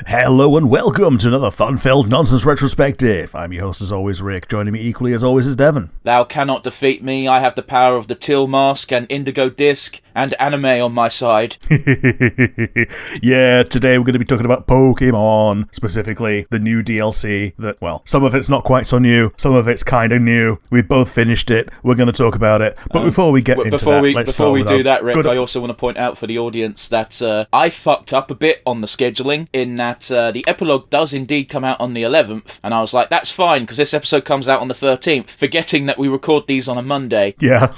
Hello and welcome to another fun-filled nonsense retrospective. I'm your host as always, Rick. Joining me equally as always is Devon. Thou cannot defeat me. I have the power of the Teal mask and Indigo disc and anime on my side. Yeah, today we're going to be talking about Pokemon, specifically the new DLC that, well, some of it's not quite so new, some of it's kind of new. We've both finished it. We're going to talk about it. But before we get into that, before we do that, Rick, I also want to point out for the audience that I fucked up a bit on the scheduling in that the epilogue does indeed come out on the 11th, and I was like, that's fine, because this episode comes out on the 13th, forgetting that we record these on a Monday. Yeah.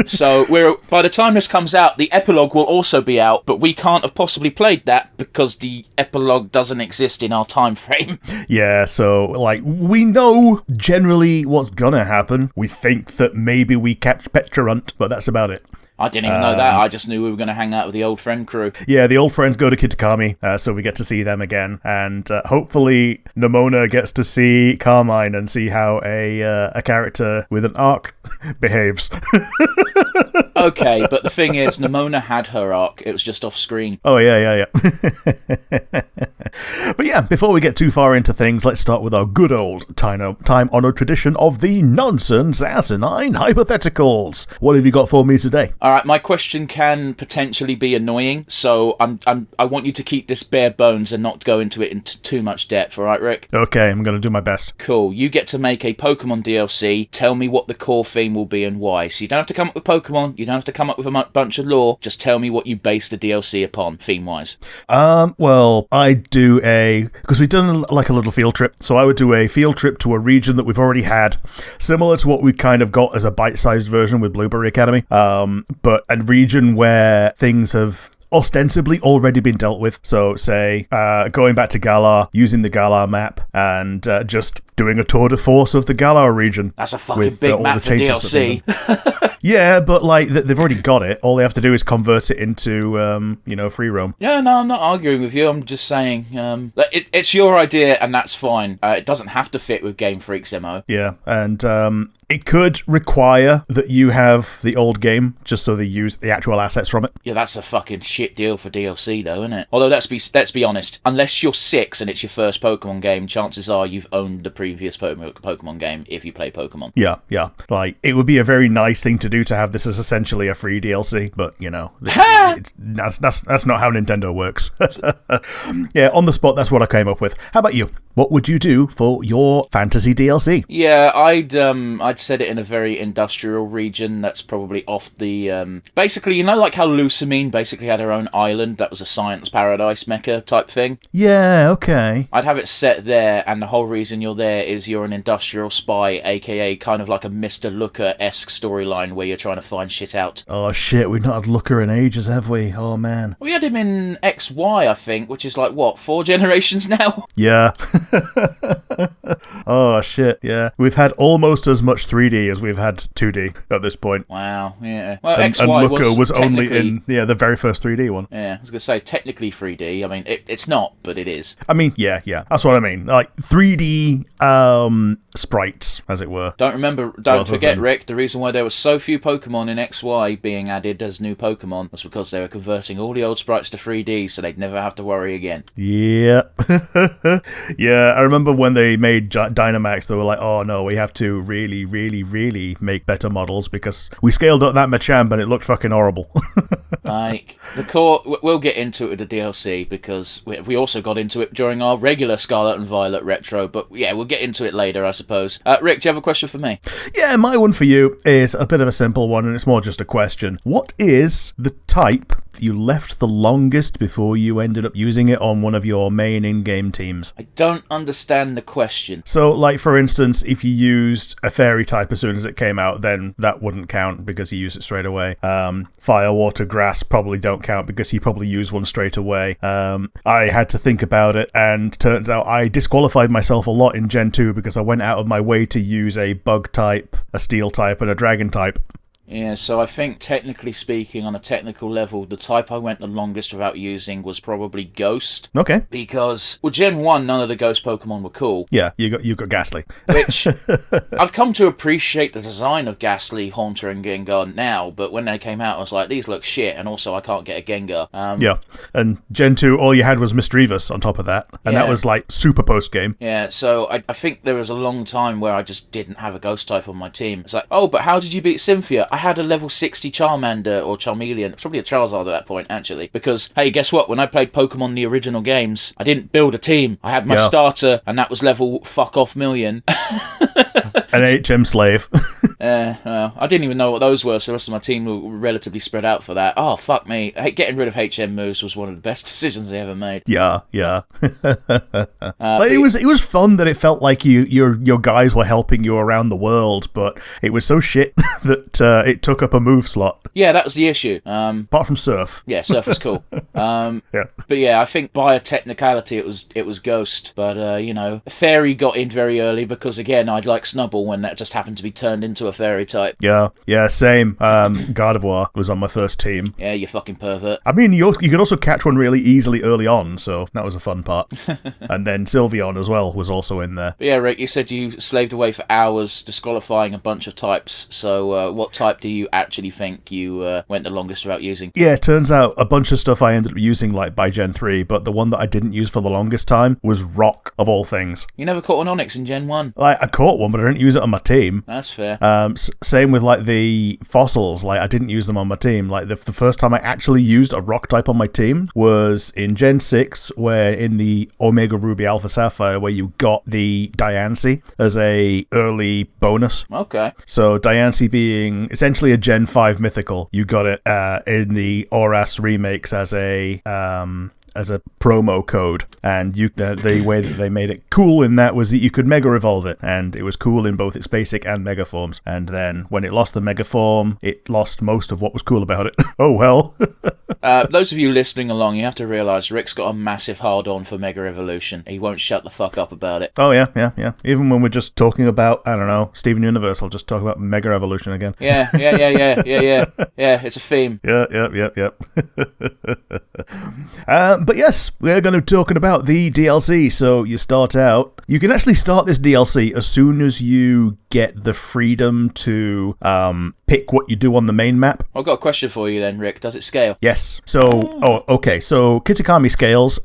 So by the time this comes out, the epilogue will also be out, but we can't have possibly played that because the epilogue doesn't exist in our time frame. Yeah, so, we know generally what's gonna happen. We think that maybe we catch Petrarunt, but that's about it. I didn't even know that. I just knew we were going to hang out with the old friend crew. Yeah, the old friends go to Kitakami, so we get to see them again. And hopefully Nemona gets to see Carmine and see how a character with an arc behaves. Okay, but the thing is, Nemona had her arc. It was just off screen. Oh, yeah. But yeah, before we get too far into things, let's start with our good old time-honored tradition of the nonsense asinine hypotheticals. What have you got for me today? All right, my question can potentially be annoying, so I want you to keep this bare bones and not go into it into too much depth, all right, Rick? Okay, I'm going to do my best. Cool. You get to make a Pokemon DLC. Tell me what the core theme will be and why. So you don't have to come up with Pokemon. You don't have to come up with a bunch of lore. Just tell me what you base the DLC upon, theme-wise. Well, I do because we've done a little field trip, so I would do a field trip to a region that we've already had, similar to what we kind of got as a bite-sized version with Blueberry Academy, but a region where things have ostensibly already been dealt with. So, say, going back to Galar, using the Galar map, and just doing a tour de force of the Galar region. That's a fucking big map for DLC. Yeah, but they've already got it. All they have to do is convert it into, free roam. Yeah, no, I'm not arguing with you. I'm just saying, it's your idea, and that's fine. It doesn't have to fit with Game Freak's MO. Yeah, and it could require that you have the old game, just so they use the actual assets from it. Yeah, that's a fucking shit deal for DLC, though, isn't it? Although, let's be honest. Unless you're 6 and it's your first Pokemon game, chances are you've owned the previous Pokemon game if you play Pokemon. Yeah. It would be a very nice thing to do to have this as essentially a free DLC, but, that's not how Nintendo works. Yeah, on the spot, that's what I came up with. How about you? What would you do for your fantasy DLC? Yeah, I'd set it in a very industrial region that's probably off the... basically, like how Lusamine basically had her own island that was a science paradise mecha type thing? Yeah, okay. I'd have it set there, and the whole reason you're there is you're an industrial spy, aka kind of like a Mr. Looker-esque storyline where you're trying to find shit out. Oh shit, we've not had Looker in ages, have we? Oh man. We had him in XY, I think, which is 4 generations now? Yeah. Oh shit, yeah. We've had almost as much 3D as we've had 2D at this point. Wow, yeah. Well, and XY Looker was only in the very first 3D one. Yeah, I was going to say, technically 3D. I mean, it's not, but it is. I mean, yeah. That's what I mean. 3D sprites, as it were. Don't forget, Rick, the reason why there were so few Pokemon in XY being added as new Pokemon was because they were converting all the old sprites to 3D, so they'd never have to worry again. Yeah. Yeah, I remember when they made Dynamax, they were like, oh no, we have to really, really, really make better models because we scaled up that Machamp and it looked fucking horrible. The core, we'll get into it with the DLC because we also got into it during our regular Scarlet and Violet retro, but yeah, we'll get into it later, I suppose. Rick, do you have a question for me? Yeah, my one for you is a bit of a simple one, and it's more just a question. What is the type you left the longest before you ended up using it on one of your main in-game teams? I don't understand the question. So, for instance, if you used a fairy type as soon as it came out, then that wouldn't count because you used it straight away. Fire, water, grass probably don't count because you probably use one straight away. I had to think about it, and turns out I disqualified myself a lot in Gen 2 because I went out of my way to use a bug type, a steel type, and a dragon type. Yeah, so I think technically speaking, on a technical level, the type I went the longest without using was probably Ghost. Okay. Because, well, Gen 1, none of the Ghost Pokemon were cool. Yeah, you got Ghastly. Which, I've come to appreciate the design of Ghastly, Haunter, and Gengar now, but when they came out, I was like, these look shit, and also I can't get a Gengar. Yeah, and Gen 2, all you had was Misdreavus on top of that, and that was like super post-game. Yeah, so I think there was a long time where I just didn't have a Ghost type on my team. It's like, oh, but how did you beat Cynthia? I had a level 60 Charmander or Charmeleon, probably a Charizard at that point, actually, because, hey, guess what? When I played Pokemon the original games, I didn't build a team. I had my starter, and that was level fuck off million. An HM slave. I didn't even know what those were, so the rest of my team were relatively spread out for that. Oh, fuck me. Getting rid of HM moves was one of the best decisions I ever made. Yeah. It was fun that it felt like your guys were helping you around the world, but it was so shit that it took up a move slot. Yeah, that was the issue. Apart from Surf. Yeah, Surf was cool. Yeah. But yeah, I think by a technicality it was Ghost, but Fairy got in very early because, again, I'd like Snubbull when that just happened to be turned into a Fairy type. Yeah, same. Gardevoir was on my first team. Yeah, you fucking pervert. I mean, you could also catch one really easily early on, so that was a fun part. And then Sylveon as well was also in there. But yeah, Rick, you said you slaved away for hours disqualifying a bunch of types, so what type do you actually think you went the longest without using? Yeah, it turns out a bunch of stuff I ended up using like by Gen 3, but the one that I didn't use for the longest time was Rock, of all things. You never caught an Onyx in Gen 1? Like, I caught one, but I didn't use it on my team. That's fair. Same with like the fossils, like I didn't use them on my team. Like the first time I actually used a rock type on my team was in Gen 6, where in the Omega Ruby Alpha Sapphire, where you got the Diancie as a early bonus. Okay. So Diancie being essentially a Gen 5 mythical, you got it in the Oras remakes as a promo code, and the way that they made it cool in that was that you could Mega Evolve it, and it was cool in both its basic and Mega forms. And then when it lost the Mega form, it lost most of what was cool about it. Oh well. Those of you listening along, you have to realise Rick's got a massive hard-on for Mega Evolution. He won't shut the fuck up about it. Oh yeah. Even when we're just talking about, I don't know, Steven Universe, I'll just talk about Mega Evolution again. Yeah. Yeah, it's a theme. Yep. But yes, we're going to be talking about the DLC. So you start out, you can actually start this DLC as soon as you get the freedom to pick what you do on the main map. I've got a question for you then, Rick. Does it scale? Yes. So, okay. So Kitakami scales,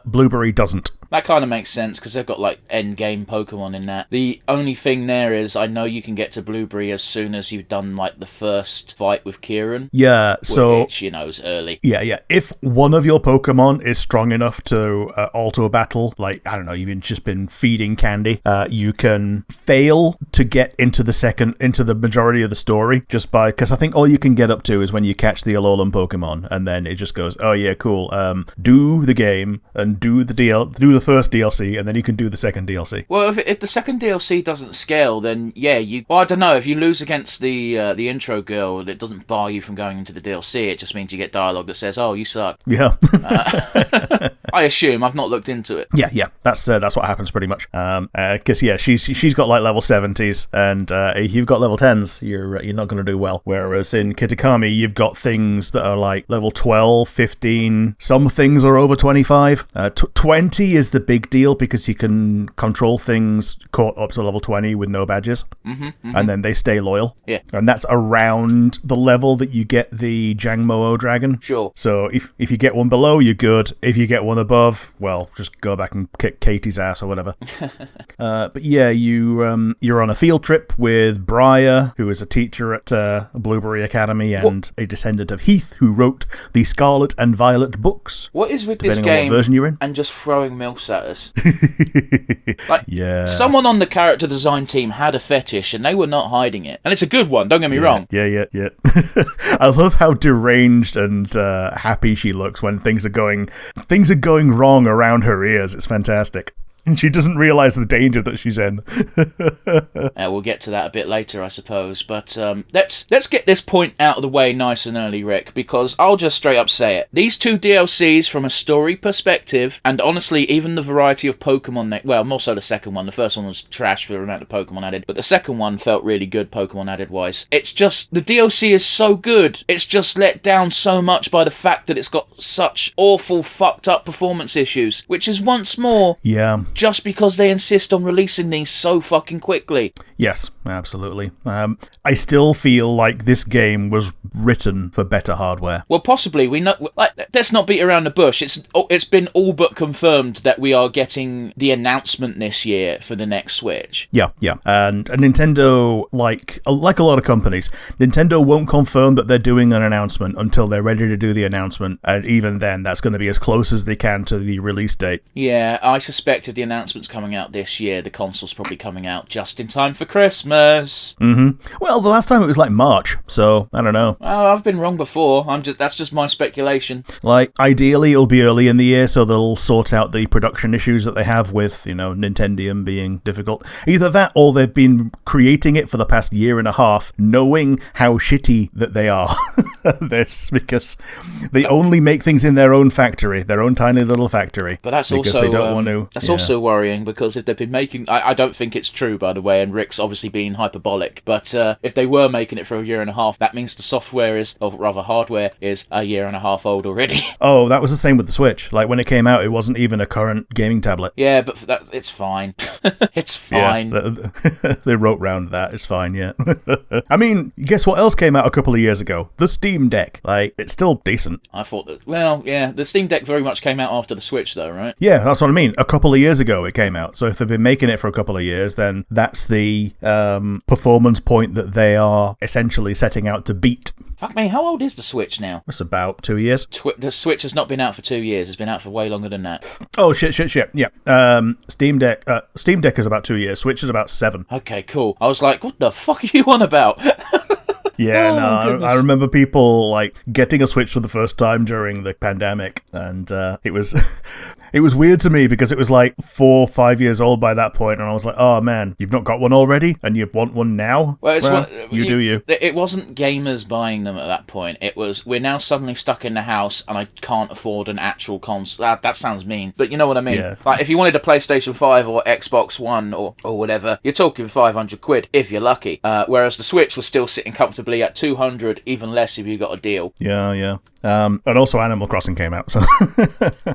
Blueberry doesn't. That kind of makes sense, because they've got, like, end-game Pokemon in that. The only thing there is, I know you can get to Blueberry as soon as you've done, like, the first fight with Kieran. Yeah, so... Which, is early. Yeah. If one of your Pokemon is strong enough to auto-battle, like, I don't know, you've just been feeding candy, you can fail to get into the majority of the story, just by... Because I think all you can get up to is when you catch the Alolan Pokemon, and then it just goes, oh yeah, cool, do the game, and do the first DLC, and then you can do the second DLC. Well, if the second DLC doesn't scale, then yeah, I don't know, if you lose against the intro girl, it doesn't bar you from going into the DLC, it just means you get dialogue that says, oh, you suck. Yeah. I assume, I've not looked into it. Yeah, that's what happens pretty much. Because yeah, she's got like level 70s, and if you've got level 10s, you're not going to do well. Whereas in Kitakami, you've got things that are like level 12, 15, some things are over 25. 20 is the big deal because you can control things caught up to level 20 with no badges, and then they stay loyal. Yeah. And that's around the level that you get the Jangmo-O dragon. Sure. So if you get one below, you're good. If you get one above, well, just go back and kick Katie's ass or whatever. But yeah, you're on a field trip with Briar, who is a teacher at Blueberry Academy, and a descendant of Heath, who wrote the Scarlet and Violet books. What is with this game on what version you're in? and just throwing MILFs at us? Yeah. Someone on the character design team had a fetish, and they were not hiding it. And it's a good one, don't get me wrong. Yeah. I love how deranged and happy she looks when things are going wrong around her ears. It's fantastic. She doesn't realize the danger that she's in. We'll get to that a bit later, I suppose. But let's get this point out of the way nice and early, Rick, because I'll just straight up say it. These two DLCs, from a story perspective, and honestly, even the variety of Pokemon, well, more so the second one. The first one was trash for the amount of Pokemon added, but the second one felt really good Pokemon added wise. It's just, the DLC is so good. It's just let down so much by the fact that it's got such awful, fucked up performance issues, which is once more just because they insist on releasing these so fucking quickly. Yes, absolutely. I still feel like this game was written for better hardware. Well, possibly. We know. Let's not beat around the bush. It's been all but confirmed that we are getting the announcement this year for the next Switch. Yeah. And Nintendo, like a lot of companies, Nintendo won't confirm that they're doing an announcement until they're ready to do the announcement, and even then, that's going to be as close as they can to the release date. Yeah, I suspect if the announcement's coming out this year, the console's probably coming out just in time for Christmas. Well, the last time it was like March, so I don't know. Well, I've been wrong before. That's just my speculation. Like, ideally, it'll be early in the year, so they'll sort out the production issues that they have with, Nintendium being difficult. Either that, or they've been creating it for the past year and a half, knowing how shitty that they are. This, because they only make things in their own factory, their own tiny little factory. But that's because also they don't want to. That's also worrying, because if they've been making, I don't think it's true, by the way, and Rick's obviously being hyperbolic. But if they were making it for a year and a half, that means the software is, or rather hardware, is a year and a half old already. Oh, that was the same with the Switch. Like, when it came out, it wasn't even a current gaming tablet. Yeah, but it's fine. It's fine. Yeah, they wrote round that. It's fine, yeah. I mean, guess what else came out a couple of years ago? The Steam Deck. Like, it's still decent. I thought that, well, yeah, the Steam Deck very much came out after the Switch, though, right? Yeah, that's what I mean. A couple of years ago it came out. So if they've been making it for a couple of years, then that's the performance point that they are essentially setting out to beat. Fuck me, how old is the Switch now? It's about 2 years. The Switch has not been out for 2 years. It's been out for way longer than that. Oh, shit. Yeah. Steam Deck is about 2 years. Switch is about 7. Okay, cool. I was like, what the fuck are you on about? Yeah, I remember people like getting a Switch for the first time during the pandemic, and it was it was weird to me because it was like 4 or 5 years old by that point, and I was like, oh man, you've not got one already, and you want one now? Well, you. It wasn't gamers buying them at that point. It was, we're now suddenly stuck in the house, and I can't afford an actual console. That sounds mean, but you know what I mean. Yeah. Like, if you wanted a PlayStation 5 or Xbox One or whatever, you're talking 500 quid if you're lucky. Whereas the Switch was still sitting comfortably at 200, even less if you got a deal. Yeah. And also Animal Crossing came out, so...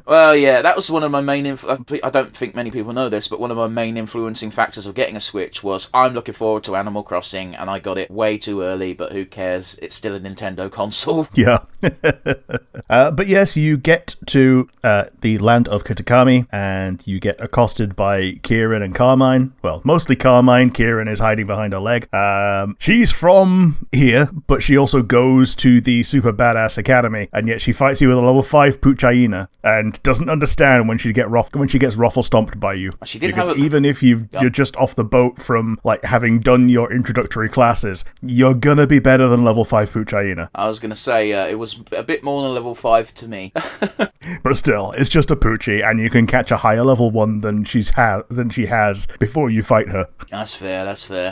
Well, yeah, that was one of my main... I don't think many people know this, but one of my main influencing factors of getting a Switch was, I'm looking forward to Animal Crossing, and I got it way too early, but who cares? It's still a Nintendo console. Yeah. But yes, you get to the land of Kitakami, and you get accosted by Kieran and Carmine. Well, mostly Carmine. Kieran is hiding behind her leg. She's from here, but she also goes to the Super Badass Academy, and yet she fights you with a level 5 Pooch Hyena, and doesn't understand when she gets ruffle stomped by you. She didn't because even if you're just off the boat from like having done your introductory classes, you're gonna be better than level 5 Pooch Hyena. I was gonna say it was a bit more than level 5 to me. But still, it's just a Poochie, and you can catch a higher level one than she has before you fight her. That's fair.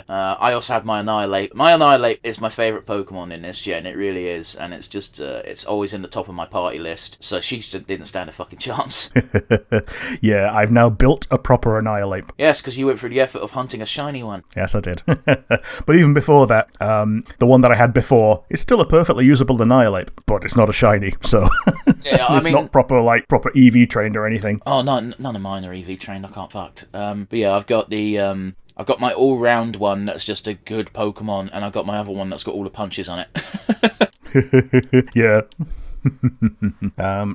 I also have my Annihilate. My Annihilate is my favourite Pokemon in this gen. It really is, and it's just it's always in the top of my party list. So she didn't stand a fucking chance. Yeah, I've now built a proper Annihilate. Yes, because you went through the effort of hunting a shiny one. Yes, I did. But even before that, the one that I had before is still a perfectly usable Annihilate, but it's not a shiny, so yeah, it's not proper EV trained or anything. Oh, no, none of mine are EV trained. I can't fucked. But yeah, I've got the I've got my all-round one that's just a good Pokemon, and I've got my other one that's got all the punches on it. Yeah.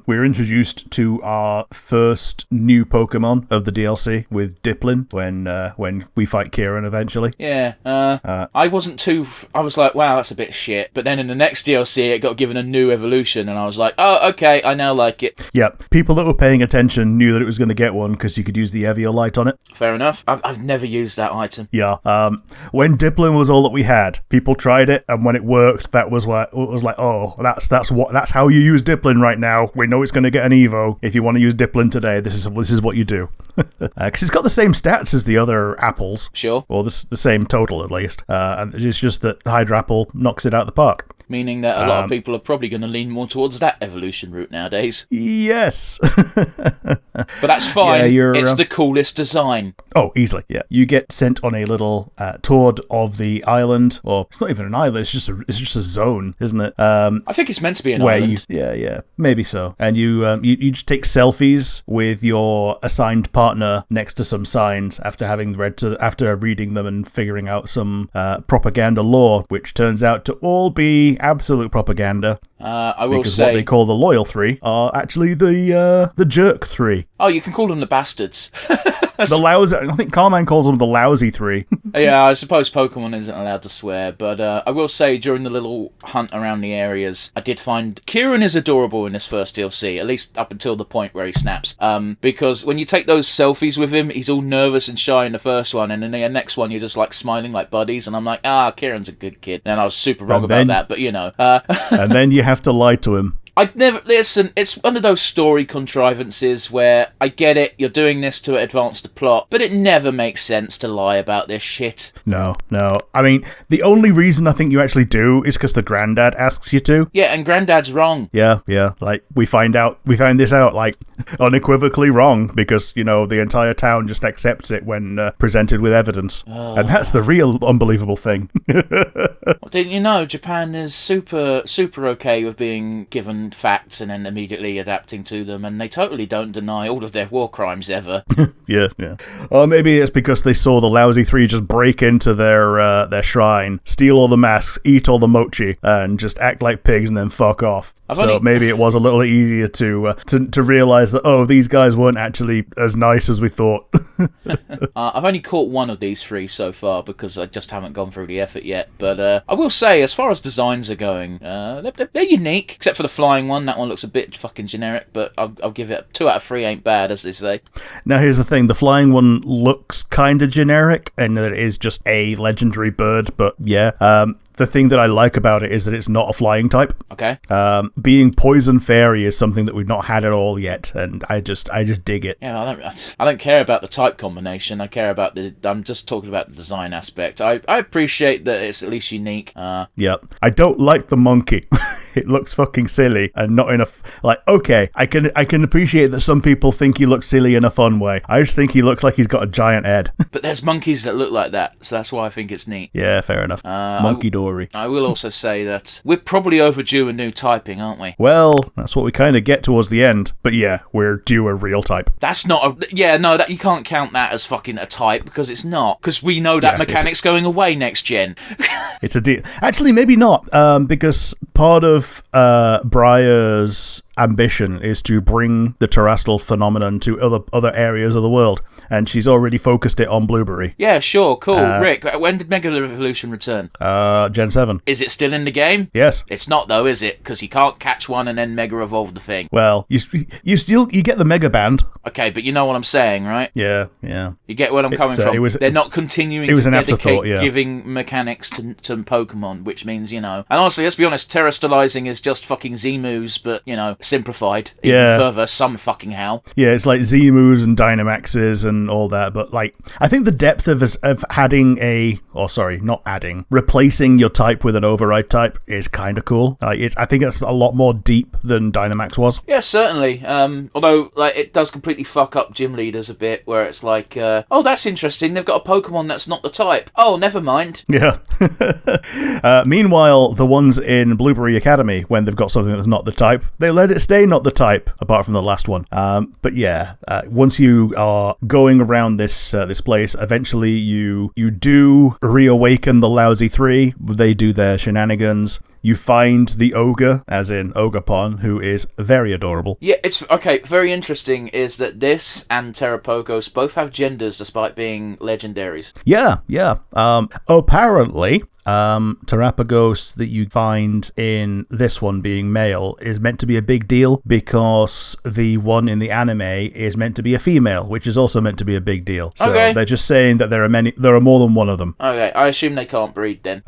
We're introduced to our first new Pokemon of the DLC with Diplin when we fight Kieran eventually. Yeah, I wasn't too... I was like, wow, that's a bit shit. But then in the next DLC, it got given a new evolution, and I was like, oh, okay, I now like it. Yeah, people that were paying attention knew that it was going to get one because you could use the Eviolite on it. Fair enough. I've never used that item. Yeah. When Diplin was all that we had, people tried it, and when it worked, that was what it was like. Oh, that's how you use Diplin right now. We know it's going to get an Evo. If you want to use Diplin today, this is what you do. Because it's got the same stats as the other apples. Sure. Or the same total, at least. And it's just that Hydra Apple knocks it out of the park. Meaning that a lot of people are probably going to lean more towards that evolution route nowadays. Yes. But that's fine. Yeah, it's the coolest design. Oh, easily, yeah. You get sent on a little tour of the island. Or it's not even an island, it's just a zone, isn't it? I think it's meant to be an island. Yeah, maybe so. And you just take selfies with your assigned partner next to some signs after reading them and figuring out some propaganda lore, which turns out to all be absolute propaganda. I will because say what they call the loyal three are actually the jerk three. Oh, you can call them the bastards. The lousy. I think Carmine calls them the lousy three. Yeah, I suppose Pokemon isn't allowed to swear, but I will say during the little hunt around the areas, I did find Kieran is adorable in this first DLC, at least up until the point where he snaps. Because when you take those selfies with him, he's all nervous and shy in the first one, and in the next one you're just like smiling like buddies, and I'm like, Kieran's a good kid. And I was super wrong about that, but you know. And then you have to lie to him. I'd never listen. It's one of those story contrivances where I get it. You're doing this to advance the plot, but it never makes sense to lie about this shit. No. I mean, the only reason I think you actually do is because the granddad asks you to. Yeah, and granddad's wrong. Yeah. Like we found this out like unequivocally wrong because the entire town just accepts it when presented with evidence, and that's the real unbelievable thing. Well, didn't you know Japan is super okay with being given facts and then immediately adapting to them, and they totally don't deny all of their war crimes ever. Yeah. Or maybe it's because they saw the lousy three just break into their shrine, steal all the masks, eat all the mochi, and just act like pigs and then fuck off. Maybe it was a little easier to realize that these guys weren't actually as nice as we thought. I've only caught one of these three so far because I just haven't gone through the effort yet. But I will say, as far as designs are going, they're unique, except for the flying one. That one looks a bit fucking generic, but I'll give it 2 out of 3 ain't bad, as they say. Now here's the thing, the flying one looks kind of generic and that it is just a legendary bird, but yeah. The thing that I like about it is that it's not a flying type. Okay. Being poison fairy is something that we've not had at all yet, and I just dig it. Yeah, I don't care about the type combination. I'm just talking about the design aspect. I appreciate that it's at least unique. Yeah. I don't like the monkey. It looks fucking silly and not in a okay. I can appreciate that some people think he looks silly in a fun way. I just think he looks like he's got a giant head. But there's monkeys that look like that, so that's why I think it's neat. Yeah, fair enough. Monkey Dory. I will also say that we're probably overdue a new typing, aren't we? Well, that's what we kind of get towards the end. But yeah, we're due a real type. That's not that you can't count that as fucking a type because it's not. Because we know that mechanic's going away next gen. It's a deal. Actually, maybe not. Because part of Briar's ambition is to bring the terrestrial phenomenon to other areas of the world, and she's already focused it on Blueberry. Yeah, sure, cool. Rick, when did Mega Evolution return? Gen 7. Is it still in the game? Yes. It's not though, is it? Because you can't catch one and then Mega Evolve the thing. Well, you get the Mega Band. Okay, but you know what I'm saying, right? Yeah. You get where I'm coming from. They're not continuing to dedicate giving mechanics to Pokemon, which means, And honestly, let's be honest, terrestrializing is just fucking Z-moves, but, simplified even further somehow. Yeah, it's like Z-moves and Dynamaxes and all that, but I think the depth of replacing your type with an override type is kind of cool. I think it's a lot more deep than Dynamax was. Yeah, certainly. Although it does completely fuck up gym leaders a bit, where it's like, that's interesting, they've got a Pokemon that's not the type. Oh, never mind. Yeah. Meanwhile, the ones in Blueberry Academy, when they've got something that's not the type, they let it stay not the type, apart from the last one. But yeah, once you are going around this place, eventually you do reawaken the lousy three. They do their shenanigans. You find the ogre, as in Ogapon, who is very adorable. Yeah, it's okay. Very interesting is that this and Terrapogos both have genders despite being legendaries. Yeah. Apparently, Terrapagos that you find in this one being male is meant to be a big deal because the one in the anime is meant to be a female, which is also meant to be a big deal. So they're just saying that there are more than one of them. Okay, I assume they can't breed then.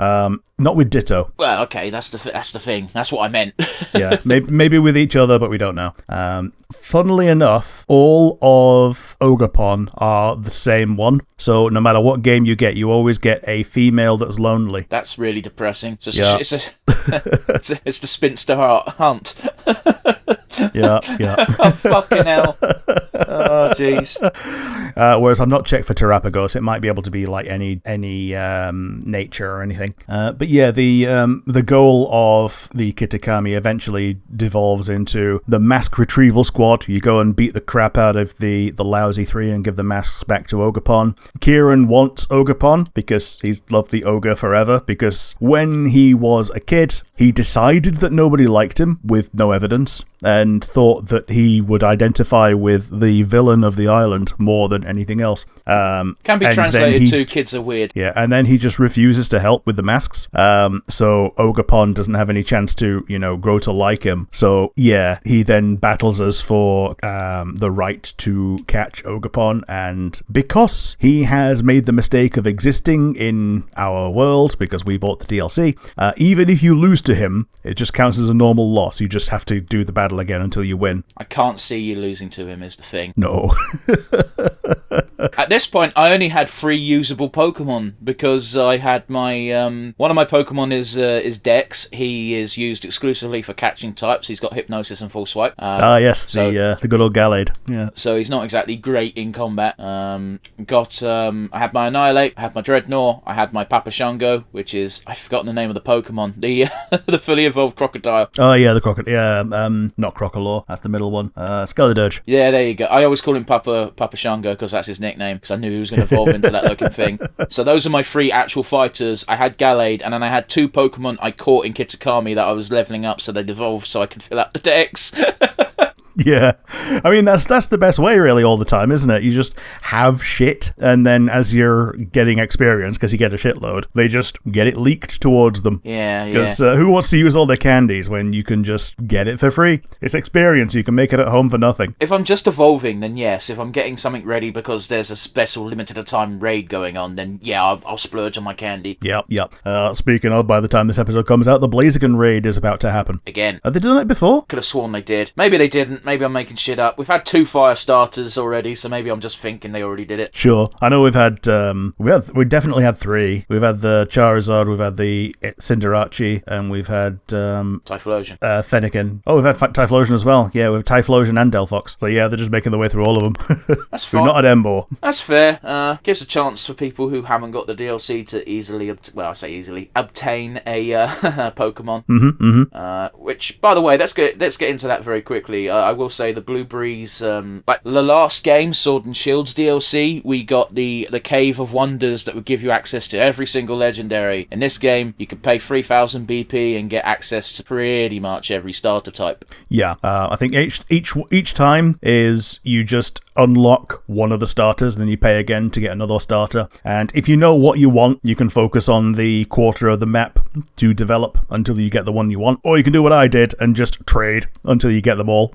Not with Ditto. Well, okay, that's That's the thing. That's what I meant. Yeah, maybe with each other, but we don't know. Funnily enough, all of Ogerpon are the same one. So no matter what game you get, you always get a female that's lonely. That's really depressing. It's the spinster hunt. Yeah. Oh, fucking hell. Oh, jeez. Whereas I'm not checked for Terapagos. It might be able to be like any nature or anything. But yeah, the goal of the Kitakami eventually devolves into the mask retrieval squad. You go and beat the crap out of the lousy three and give the masks back to Ogerpon. Kieran wants Ogerpon because he's loved the ogre forever, because when he was a kid, he decided that nobody liked him with no evidence and thought that he would identify with the villain of the island more than anything else. Can be translated to kids are weird. Yeah, and then he just refuses to help with the masks. So Ogerpon doesn't have any chance to, grow to like him. So yeah, he then battles us for the right to catch Ogerpon, and because he has made the mistake of existing in our world because we bought the DLC, even if you lose to him, it just counts as a normal loss. You just have to do the battle again until you win. I can't see you losing to him is the thing. No. At this point, I only had 3 usable Pokemon because I had my one of my Pokemon is Dex. He is used exclusively for catching types. He's got Hypnosis and Full Swipe. Yes, the good old Gallade. Yeah. So he's not exactly great in combat. I had my Annihilate, I had my Dreadnought, I had my Papashango, which is, I've forgotten the name of the Pokemon, the fully evolved crocodile. Oh yeah, the crocodile. Yeah, not Crocolaw. That's the middle one. Skeledirge. Yeah, there you go. I always call him Papashango because that's his nickname, because I knew he was going to evolve into that looking thing. So those are my 3 actual fighters. I had Gallade, and then I had 2 Pokemon I caught in Kitakami that I was leveling up so they'd evolve so I could fill out the decks. Yeah, I mean that's the best way really all the time, isn't it? You just have shit, and then as you're getting experience, because you get a shitload, they just get it leaked towards them. Yeah. Because who wants to use all their candies when you can just get it for free? It's experience. You can make it at home for nothing. If I'm just evolving, then yes. If I'm getting something ready because there's a special limited time raid going on, then yeah, I'll splurge on my candy. Yep. Speaking of, by the time this episode comes out, the Blaziken raid is about to happen. Again. Have they done it before? Could have sworn they did. Maybe they didn't. Maybe I'm making shit up. We've had 2 fire starters already, so maybe I'm just thinking they already did it. Sure. I know we definitely had 3. We've had the Charizard, we've had the Cinderace, and we've had Typhlosion. Fennekin. Oh, we've had Typhlosion as well. Yeah, we've Typhlosion and Delphox. So yeah, they're just making their way through all of them. That's fine. We're not at Emboar. That's fair. Gives a chance for people who haven't got the DLC to easily, obtain a Pokemon. Which, by the way, let's get into that very quickly. I will say the Blueberries, like the last game, Sword and Shield's DLC, we got the Cave of Wonders that would give you access to every single legendary. In this game, you could pay 3,000 BP and get access to pretty much every starter type. Yeah, I think each time is you just unlock one of the starters, and then you pay again to get another starter. And if you know what you want, you can focus on the quarter of the map to develop until you get the one you want. Or you can do what I did and just trade until you get them all.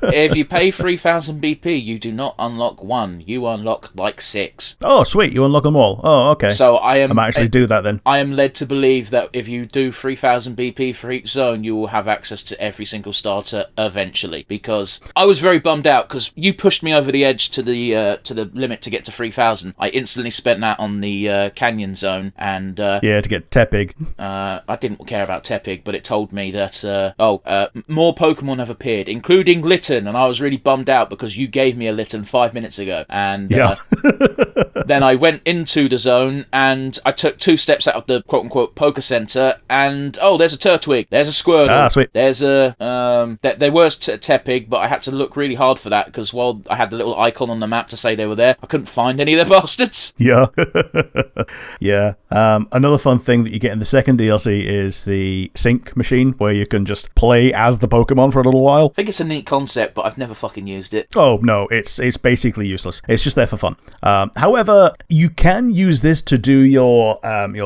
If you pay 3,000 BP, you do not unlock 1. You unlock like 6. Oh, sweet. You unlock them all. Oh, okay. So I might actually do that then. I am led to believe that if you do 3,000 BP for each zone, you will have access to every single starter eventually. Because I was very bummed out because you pushed me over the edge to the limit to get to 3,000. I instantly spent that on the Canyon Zone, and to get Tepig. I didn't care about Tepig, but it told me that more Pokemon have appeared, including Litten, and I was really bummed out because you gave me a Litten 5 minutes ago, and then I went into the zone and I took 2 steps out of the quote-unquote Poke Center, and there's a Turtwig, there's a Squirtle, sweet. There's a there was Tepig, but I had to look really hard for that because while I had the little icon on the map to say they were there, I couldn't find any of their bastards. Yeah. Yeah. Another fun thing that you get in the second DLC is the sync machine, where you can just play as the Pokemon for a little while. I think it's a neat concept, but I've never fucking used it. Oh, no, it's basically useless. It's just there for fun. However, you can use this to do your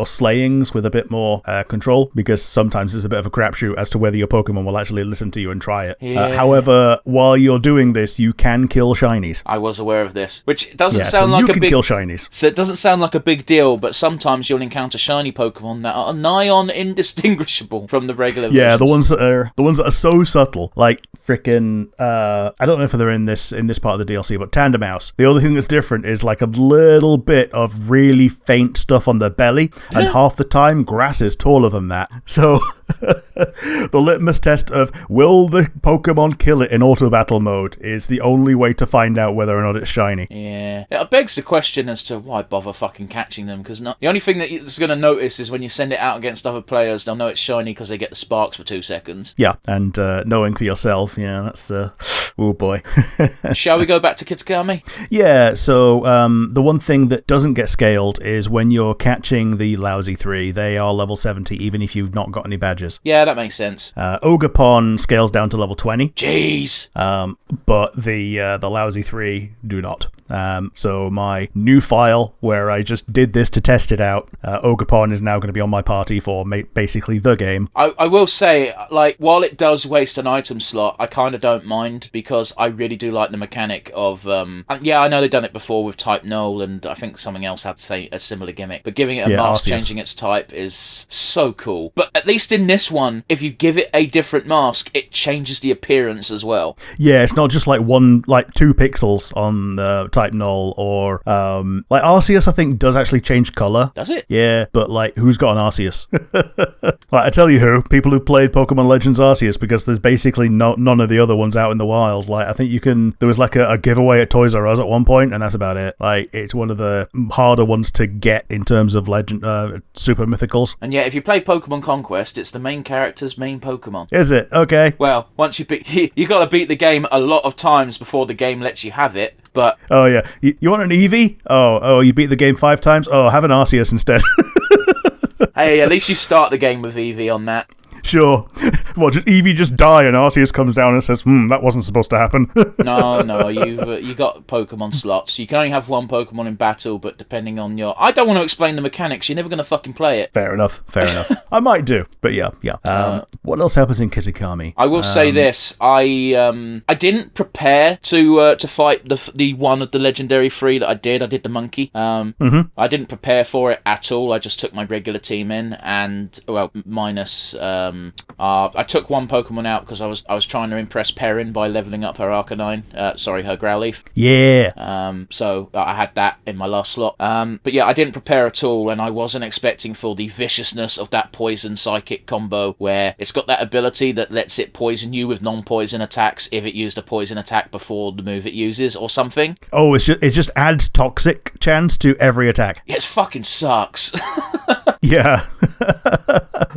slayings with a bit more control, because sometimes it's a bit of a crapshoot as to whether your Pokemon will actually listen to you and try it. Yeah. However, while you're doing this, you can kill shinies. shinies. I was aware of this, which doesn't Yeah, sound so like you a can big kill shinies. So it doesn't sound like a big deal, but sometimes you'll encounter shiny Pokemon that are nigh on indistinguishable from the regular Yeah, versions. the ones that are so subtle, like freaking I don't know if they're in this part of the DLC, but Tandemaus. The only thing that's different is like a little bit of really faint stuff on their belly, and half the time grass is taller than that. So the litmus test of will the Pokemon kill it in auto battle mode is the only way to find out whether or not it's shiny. Yeah. It begs the question as to why bother fucking catching them, because the only thing that it's going to notice is when you send it out against other players, they'll know it's shiny because they get the sparks for 2 seconds. Yeah, and knowing for yourself, yeah, that's oh boy. Shall we go back to Kitakami? Yeah, so the one thing that doesn't get scaled is when you're catching the lousy 3, they are level 70 even if you've not got any badges. Yeah, that makes sense. Ogerpon scales down to level 20. Jeez! But the lousy 3 do not. So my new file where I just did this to test it out, Ogerpon is now going to be on my party for basically the game. I will say, like, while it does waste an item slot, I kind of don't mind because I really do like the mechanic of, yeah, I know they've done it before with Type Null, and I think something else had to say a similar gimmick, but giving it a mask, Arceus. changing its type is so cool. But at least in this one, if you give it a different mask, it changes the appearance as well. Yeah, it's not just like 2 pixels on Type Null, or like Arceus I think does actually change color. Does it? Yeah, but like who's got an Arceus? Like, I tell you who, people who played Pokemon Legends Arceus, because there's basically none of the other ones out in the wild. Like, I think there was like a giveaway at Toys R Us at one point, and that's about it. Like, it's one of the harder ones to get in terms of legend super mythicals. And yet, if you play Pokemon Conquest, it's the main character's main Pokemon. Is it? Okay. Well, once you got to beat the game a lot of times before the game lets you have it. But oh yeah, you want an Eevee? Oh, you beat the game 5 times? Oh, have an Arceus instead. hey, at least you start the game with Eevee on that. Sure. Well, Eevee just die and Arceus comes down and says, that wasn't supposed to happen. No, you got Pokemon slots. You can only have one Pokemon in battle, but depending on your... I don't want to explain the mechanics. You're never going to fucking play it. Fair enough. I might do, but yeah. What else happens in Kitakami? I will say this. I didn't prepare to fight the one of the legendary 3 that I did. I did the monkey. I didn't prepare for it at all. I just took my regular team in, and, well, minus... I took one Pokemon out because I was trying to impress Perrin by leveling up her Arcanine. Her Growlithe. Yeah. So I had that in my last slot. But yeah, I didn't prepare at all, and I wasn't expecting for the viciousness of that poison psychic combo, where it's got that ability that lets it poison you with non-poison attacks if it used a poison attack before the move it uses or something. Oh, it just adds toxic chance to every attack. Yeah, it fucking sucks. Yeah.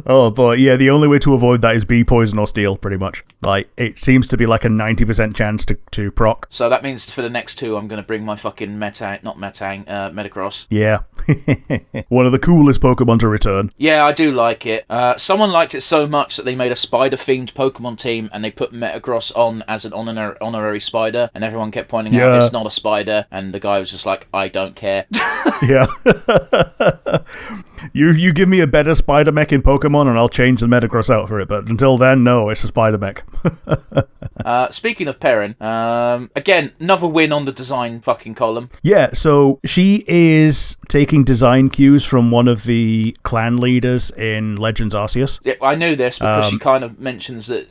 Oh boy, yeah, the only way to avoid that is be poison or steel, pretty much. Like, it seems to be like a 90% chance to proc. So that means for the next 2, I'm going to bring my fucking Metacross. Yeah. One of the coolest Pokemon to return. Yeah, I do like it. Someone liked it so much that they made a spider-themed Pokemon team, and they put Metagross on as an honorary spider, and everyone kept pointing out it's not a spider, and the guy was just like, I don't care. Yeah. You give me a better spider mech in Pokemon and I'll change the Metagross out for it, but until then, no, it's a spider mech. Speaking of Perrin, again, another win on the design fucking column. Yeah, so she is taking design cues from one of the clan leaders in Legends Arceus. Yeah, I knew this because she kind of mentions that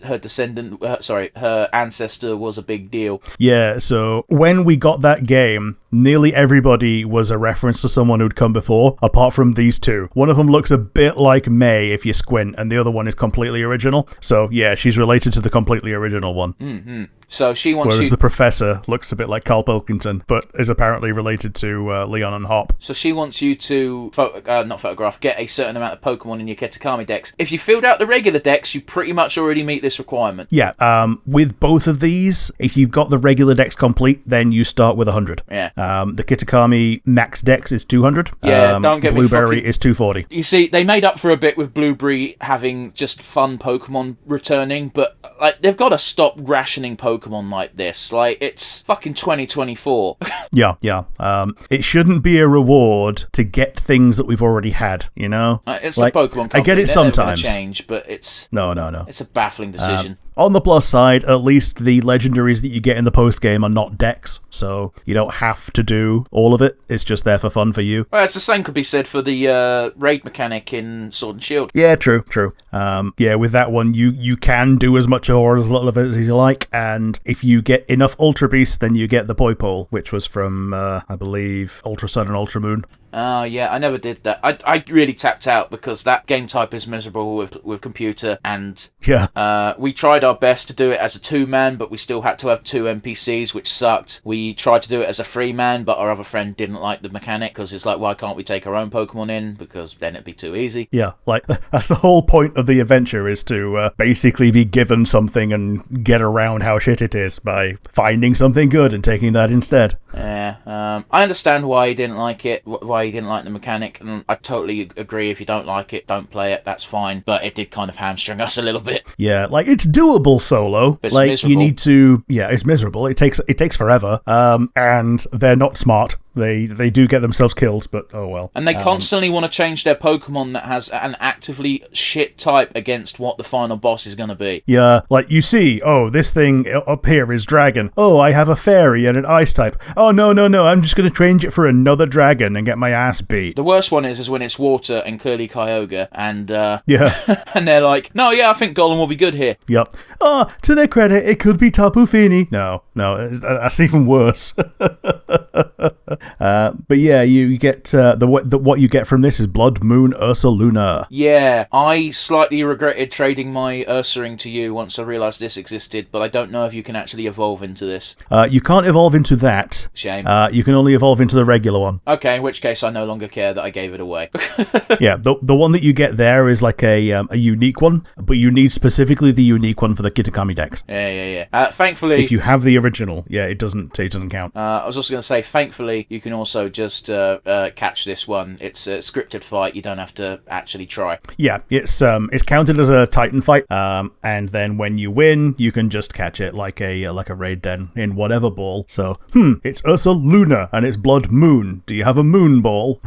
her ancestor was a big deal. Yeah, so when we got that game, nearly everybody was a reference to someone who'd come before, apart from these 2. One of them looks a bit like May if you squint, and the other one is completely original. So yeah, she's related to the completely original one. Mm-hmm. So she wants Whereas the professor looks a bit like Carl Pilkington, but is apparently related to Leon and Hop. So she wants you to get a certain amount of Pokemon in your Kitakami decks. If you filled out the regular decks, you pretty much already meet this requirement. Yeah, with both of these, if you've got the regular decks complete, then you start with 100. Yeah. The Kitakami max dex is 200. Yeah, don't get me Blueberry is 240. You see, they made up for a bit with Blueberry having just fun Pokemon returning, but like they've got to stop rationing Pokemon Pokemon like this. Like, it's fucking 2024. Yeah. It shouldn't be a reward to get things that we've already had, you know? It's like, a Pokemon company. I get it They're sometimes. Never gonna change, but it's... No. It's a baffling decision. On the plus side, at least the legendaries that you get in the post-game are not dex, so you don't have to do all of it. It's just there for fun for you. Well, it's the same could be said for the raid mechanic in Sword and Shield. Yeah, true. With that one, you can do as much or as little of it as you like, and if you get enough Ultra Beasts, then you get the Poipole, which was from, I believe, Ultra Sun and Ultra Moon. Yeah, I never did that. I really tapped out because that game type is miserable with computer, and we tried our best to do it as a 2-man, but we still had to have 2 NPCs, which sucked. We tried to do it as a 3-man, but our other friend didn't like the mechanic because it's like, why can't we take our own Pokemon in? Because then it'd be too easy. Yeah, like, that's the whole point of the adventure, is to basically be given something and get around how shit it is by finding something good and taking that instead. Yeah, I understand why he didn't like it, why he didn't like the mechanic, and I totally agree. If you don't like it, don't play it, that's fine, but it did kind of hamstring us a little bit. Yeah, like, it's doable solo. It's like miserable. You need to, it's miserable. It takes forever. And they're not smart. They do get themselves killed, but oh well. And they constantly want to change their Pokemon that has an actively shit type against what the final boss is going to be. Yeah, like you see, this thing up here is dragon. Oh, I have a fairy and an ice type. Oh, no, I'm just going to change it for another dragon and get my ass beat. The worst one is when it's water and clearly Kyogre, and yeah. and they're like, no, I think Golem will be good here. Yep. To their credit, it could be Tapu Fini. No, that's even worse. But yeah, you get what you get from this is Blood Moon Ursaluna. Yeah, I slightly regretted trading my Ursaring to you once I realised this existed, but I don't know if you can actually evolve into this. You can't evolve into that. Shame. You can only evolve into the regular one. Okay, in which case I no longer care that I gave it away. Yeah, the one that you get there is like a unique one, but you need specifically the unique one for the Kitakami Dex. Yeah. Thankfully, if you have the original, it doesn't count. I was also going to say, thankfully, you can also just catch this one. It's a scripted fight. You don't have to actually try. Yeah, it's counted as a Titan fight, and then when you win, you can just catch it like a raid den in whatever ball. So, it's Ursaluna and it's Blood Moon. Do you have a moon ball?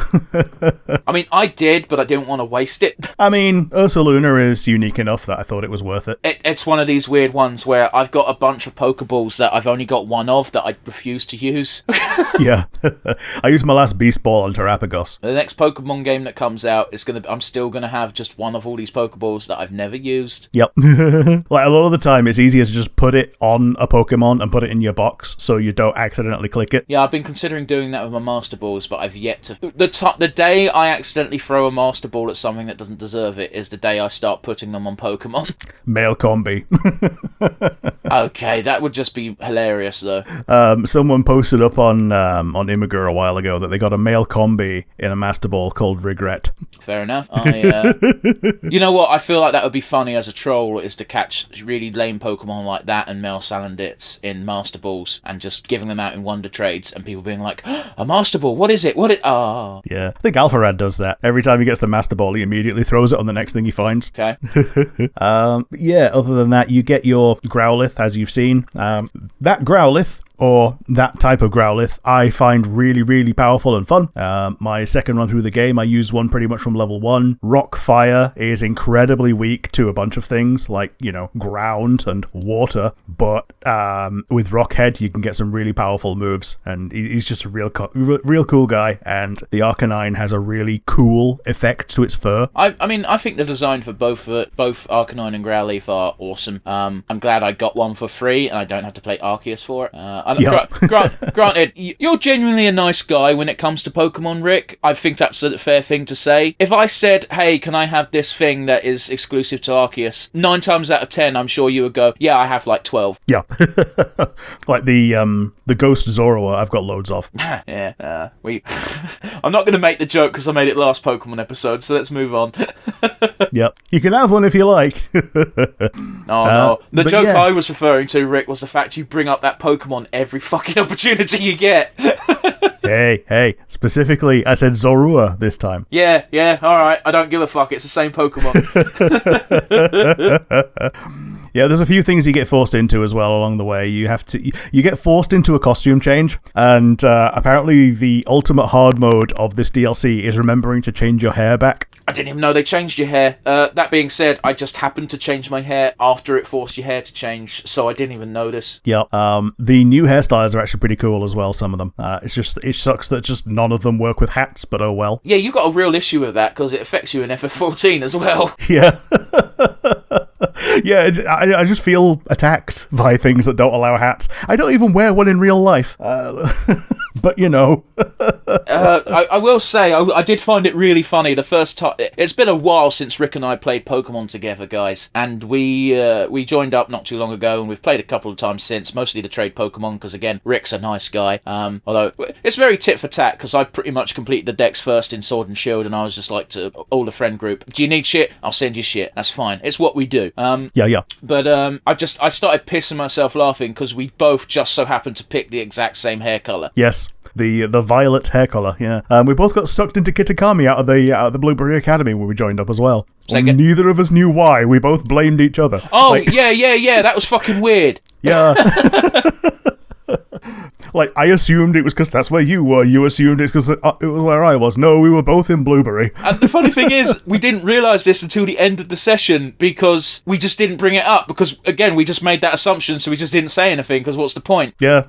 I mean, I did, but I didn't want to waste it. I mean, Ursaluna is unique enough that I thought it was worth it. It's one of these weird ones where I've got a bunch of Pokeballs that I've only got one of that I refuse to use. Yeah. I used my last Beast Ball on Terrapagos. The next Pokemon game that comes out is I'm still gonna have just one of all these Pokeballs that I've never used. Yep. Like, a lot of the time, it's easier to just put it on a Pokemon and put it in your box so you don't accidentally click it. Yeah, I've been considering doing that with my Master Balls, but I've yet to... The day I accidentally throw a Master Ball at something that doesn't deserve it is the day I start putting them on Pokemon. Male combi. Okay, that would just be hilarious, though. Someone posted up on Imgur a while ago that they got a male combi in a Master Ball called Regret. Fair enough. You know what? I feel like that would be funny as a troll, is to catch really lame Pokemon like that and male Salandits in Master Balls and just giving them out in Wonder Trades and people being like, a Master Ball, what is it? Yeah, I think Alpharad does that. Every time he gets the Master Ball, he immediately throws it on the next thing he finds. Okay. Yeah, other than that, you get your Growlithe, as you've seen. That Growlithe, or that type of Growlithe, I find really, really powerful and fun. My second run through the game, I used one pretty much from level 1. Rock Fire is incredibly weak to a bunch of things, like, ground and water, but with Rockhead, you can get some really powerful moves, and he's just a real cool guy, and the Arcanine has a really cool effect to its fur. I mean, I think the design for both Arcanine and Growlithe are awesome. I'm glad I got one for free, and I don't have to play Arceus for it. Granted, you're genuinely a nice guy when it comes to Pokemon, Rick. I think that's a fair thing to say. If I said, hey, can I have this thing that is exclusive to Arceus? 9 times out of 10, I'm sure you would go, yeah, I have like 12. Yeah. Like the Ghost Zoroark, I've got loads of. Yeah. I'm not going to make the joke because I made it last Pokemon episode, so let's move on. Yep. You can have one if you like. No. The joke I was referring to, Rick, was the fact you bring up that Pokemon every fucking opportunity you get. Hey, specifically, I said Zorua this time. Yeah, alright, I don't give a fuck, it's the same Pokemon. Yeah, there's a few things you get forced into as well along the way. You get forced into a costume change, and apparently the ultimate hard mode of this DLC is remembering to change your hair back. I didn't even know they changed your hair. That being said, I just happened to change my hair after it forced your hair to change, so I didn't even notice. Yep. The new hairstyles are actually pretty cool as well, some of them. It sucks that just none of them work with hats, but oh well. Yeah, you got a real issue with that, because it affects you in FF14 as well. Yeah. Yeah, I just feel attacked by things that don't allow hats. I don't even wear one in real life. But, you know. I will say, I did find it really funny the first time. It's been a while since Rick and I played Pokemon together, guys. And we joined up not too long ago, and we've played a couple of times since, mostly the trade Pokemon, because, again, Rick's a nice guy. Although, it's very tit for tat, because I pretty much completed the decks first in Sword and Shield, and I was just like to all the friend group, do you need shit? I'll send you shit. That's fine. It's what we do. Yeah. But I started pissing myself laughing, because we both just so happened to pick the exact same hair colour. Yes. The violet hair colour, yeah. We both got sucked into Kitakami out of the Blueberry Academy when we joined up as well. Neither of us knew why. We both blamed each other. Oh, yeah. That was fucking weird. Yeah. Like, I assumed it was because that's where you were. You assumed it's because it was where I was. No, we were both in Blueberry. And the funny thing is, we didn't realise this until the end of the session, because we just didn't bring it up. Because, again, we just made that assumption, so we just didn't say anything, because what's the point? Yeah.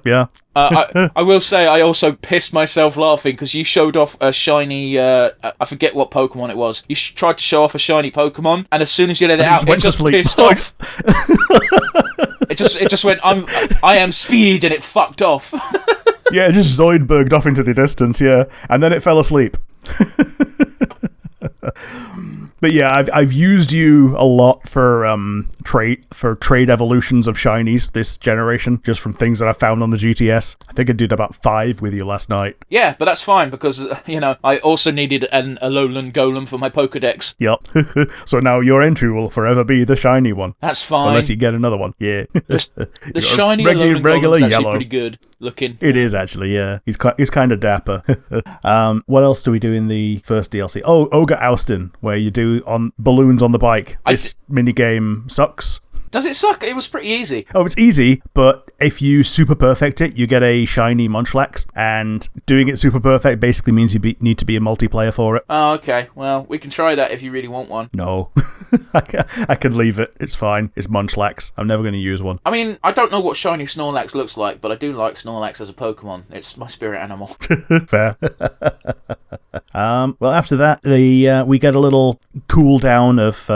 I will say, I also pissed myself laughing, because you showed off a shiny, I forget what Pokemon it was. You tried to show off a shiny Pokemon, and as soon as you let it out, it just pissed off. It just went, I am speed, and it fucked off. Yeah, it just Zoidberged off into the distance, yeah. And then it fell asleep. But yeah, I've used you a lot for trade evolutions of shinies this generation, just from things that I found on the GTS. I think I did about 5 with you last night. Yeah, but that's fine, because, I also needed a Alolan Golem for my Pokedex. Yep. So now your entry will forever be the shiny one. That's fine. Unless you get another one. Yeah. The shiny Alolan Golem is actually pretty good looking. It is actually, yeah. He's kind of dapper. What else do we do in the first DLC? Oh, Ogre Oustin, where you do on balloons on the bike. This minigame sucks. Does it suck? It was pretty easy. Oh, it's easy, but if you super perfect it, you get a shiny Munchlax, and doing it super perfect basically means you need to be a multiplayer for it. Oh, okay. Well, we can try that if you really want one. No. I can leave it. It's fine. It's Munchlax. I'm never going to use one. I mean, I don't know what shiny Snorlax looks like, but I do like Snorlax as a Pokemon. It's my spirit animal. Fair. Well, after that, we get a little cool down of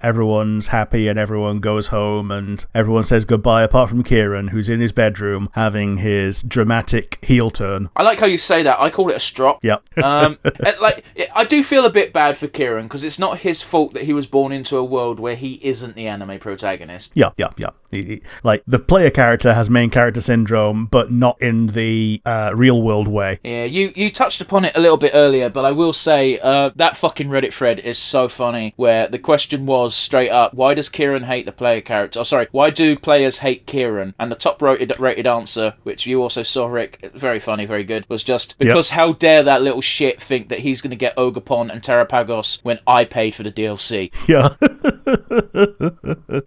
everyone's happy and everyone goes home and everyone says goodbye apart from Kieran, who's in his bedroom having his dramatic heel turn. I like how you say that. I call it a strop. Yep. I do feel a bit bad for Kieran, because it's not his fault that he was born into a world where he isn't the anime protagonist. Yeah. Like, the player character has main character syndrome, but not in the real world way. Yeah, you touched upon it a little bit earlier, but I will say that fucking Reddit thread is so funny, where the question was straight up, why does Kieran hate the player character? Oh, sorry, why do players hate Kieran? And the top rated answer, which you also saw, Rick, very funny, very good, was just, because how dare that little shit think that he's going to get Ogerpon and Terrapagos when I paid for the DLC? Yeah.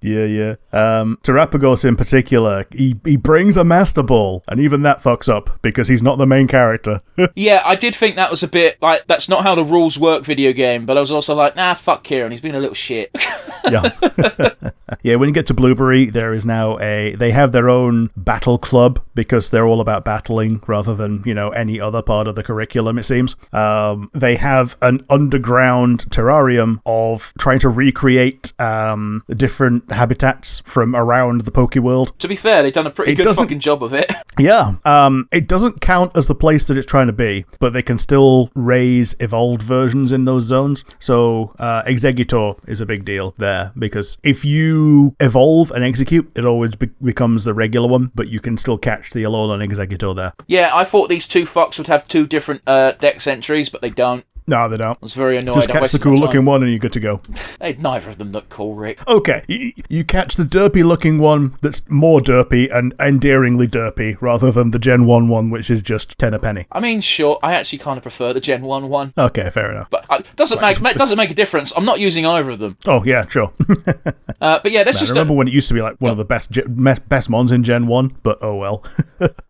Yeah. Terrapagos in particular, he brings a Master Ball, and even that fucks up, because he's not the main character. Yeah, I did think that was a bit, like, that's not how the rules work video game, but I was also like, nah, fuck Kieran, he's been a little shit. Yeah. Yeah, when you get to Blueberry, there is now they have their own battle club, because they're all about battling rather than, any other part of the curriculum, it seems. They have an underground terrarium of trying to recreate different habitats from around the Poke World. To be fair, they've done a pretty good fucking job of it. Yeah. It doesn't count as the place that it's trying to be, but they can still raise evolved versions in those zones. So Exeggutor is a big deal there, because if you evolve and execute, it always becomes the regular one, but you can still catch the Alolan Exeggutor there. Yeah, I thought these two fucks would have 2 different dex entries, but they don't. No, they don't. I was very annoyed. Just catch the cool-looking one and you're good to go. Neither of them look cool, Rick. Okay, you catch the derpy-looking one that's more derpy and endearingly derpy, rather than the Gen 1 one, which is just 10 a penny. I mean, sure, I actually kind of prefer the Gen 1 one. Okay, fair enough. But doesn't make a difference. I'm not using either of them. Oh, yeah, sure. But yeah, that's just... I remember when it used to be like one of the best mons in Gen 1, but oh well.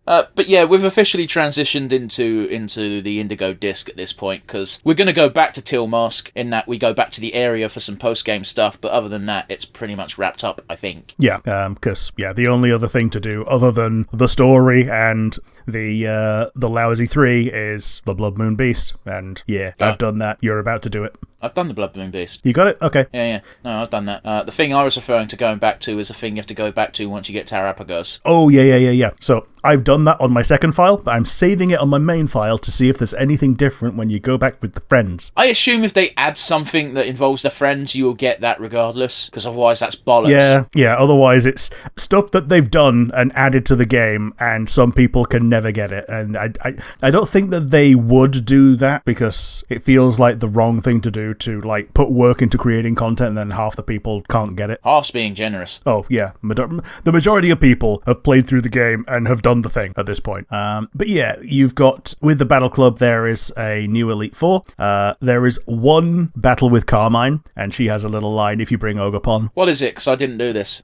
But yeah, we've officially transitioned into the Indigo disc at this point, because we're going to go back to Teal Mask, in that we go back to the area for some post-game stuff, but other than that, it's pretty much wrapped up, I think. Yeah, because, the only other thing to do, other than the story and the lousy 3, is the Blood Moon Beast, and I've done that. You're about to do it. I've done the Blood Moon Beast. You got it? Okay. Yeah. No, I've done that. The thing I was referring to going back to is the thing you have to go back to once you get to Arapagos. Oh, yeah. So, I've done that on my second file, but I'm saving it on my main file to see if there's anything different when you go back with the friends. I assume if they add something that involves the friends, you will get that regardless, because otherwise that's bollocks. Yeah, otherwise it's stuff that they've done and added to the game, and some people can never get it. And I don't think that they would do that, because it feels like the wrong thing to do, to like put work into creating content and then half the people can't get it. Half's being generous. Oh, yeah. The majority of people have played through the game and have done the thing at this point. But yeah, you've got, with the Battle Club, there is a new Elite Four. There is one battle with Carmine, and she has a little line, if you bring Ogapon. What is it? Because I didn't do this.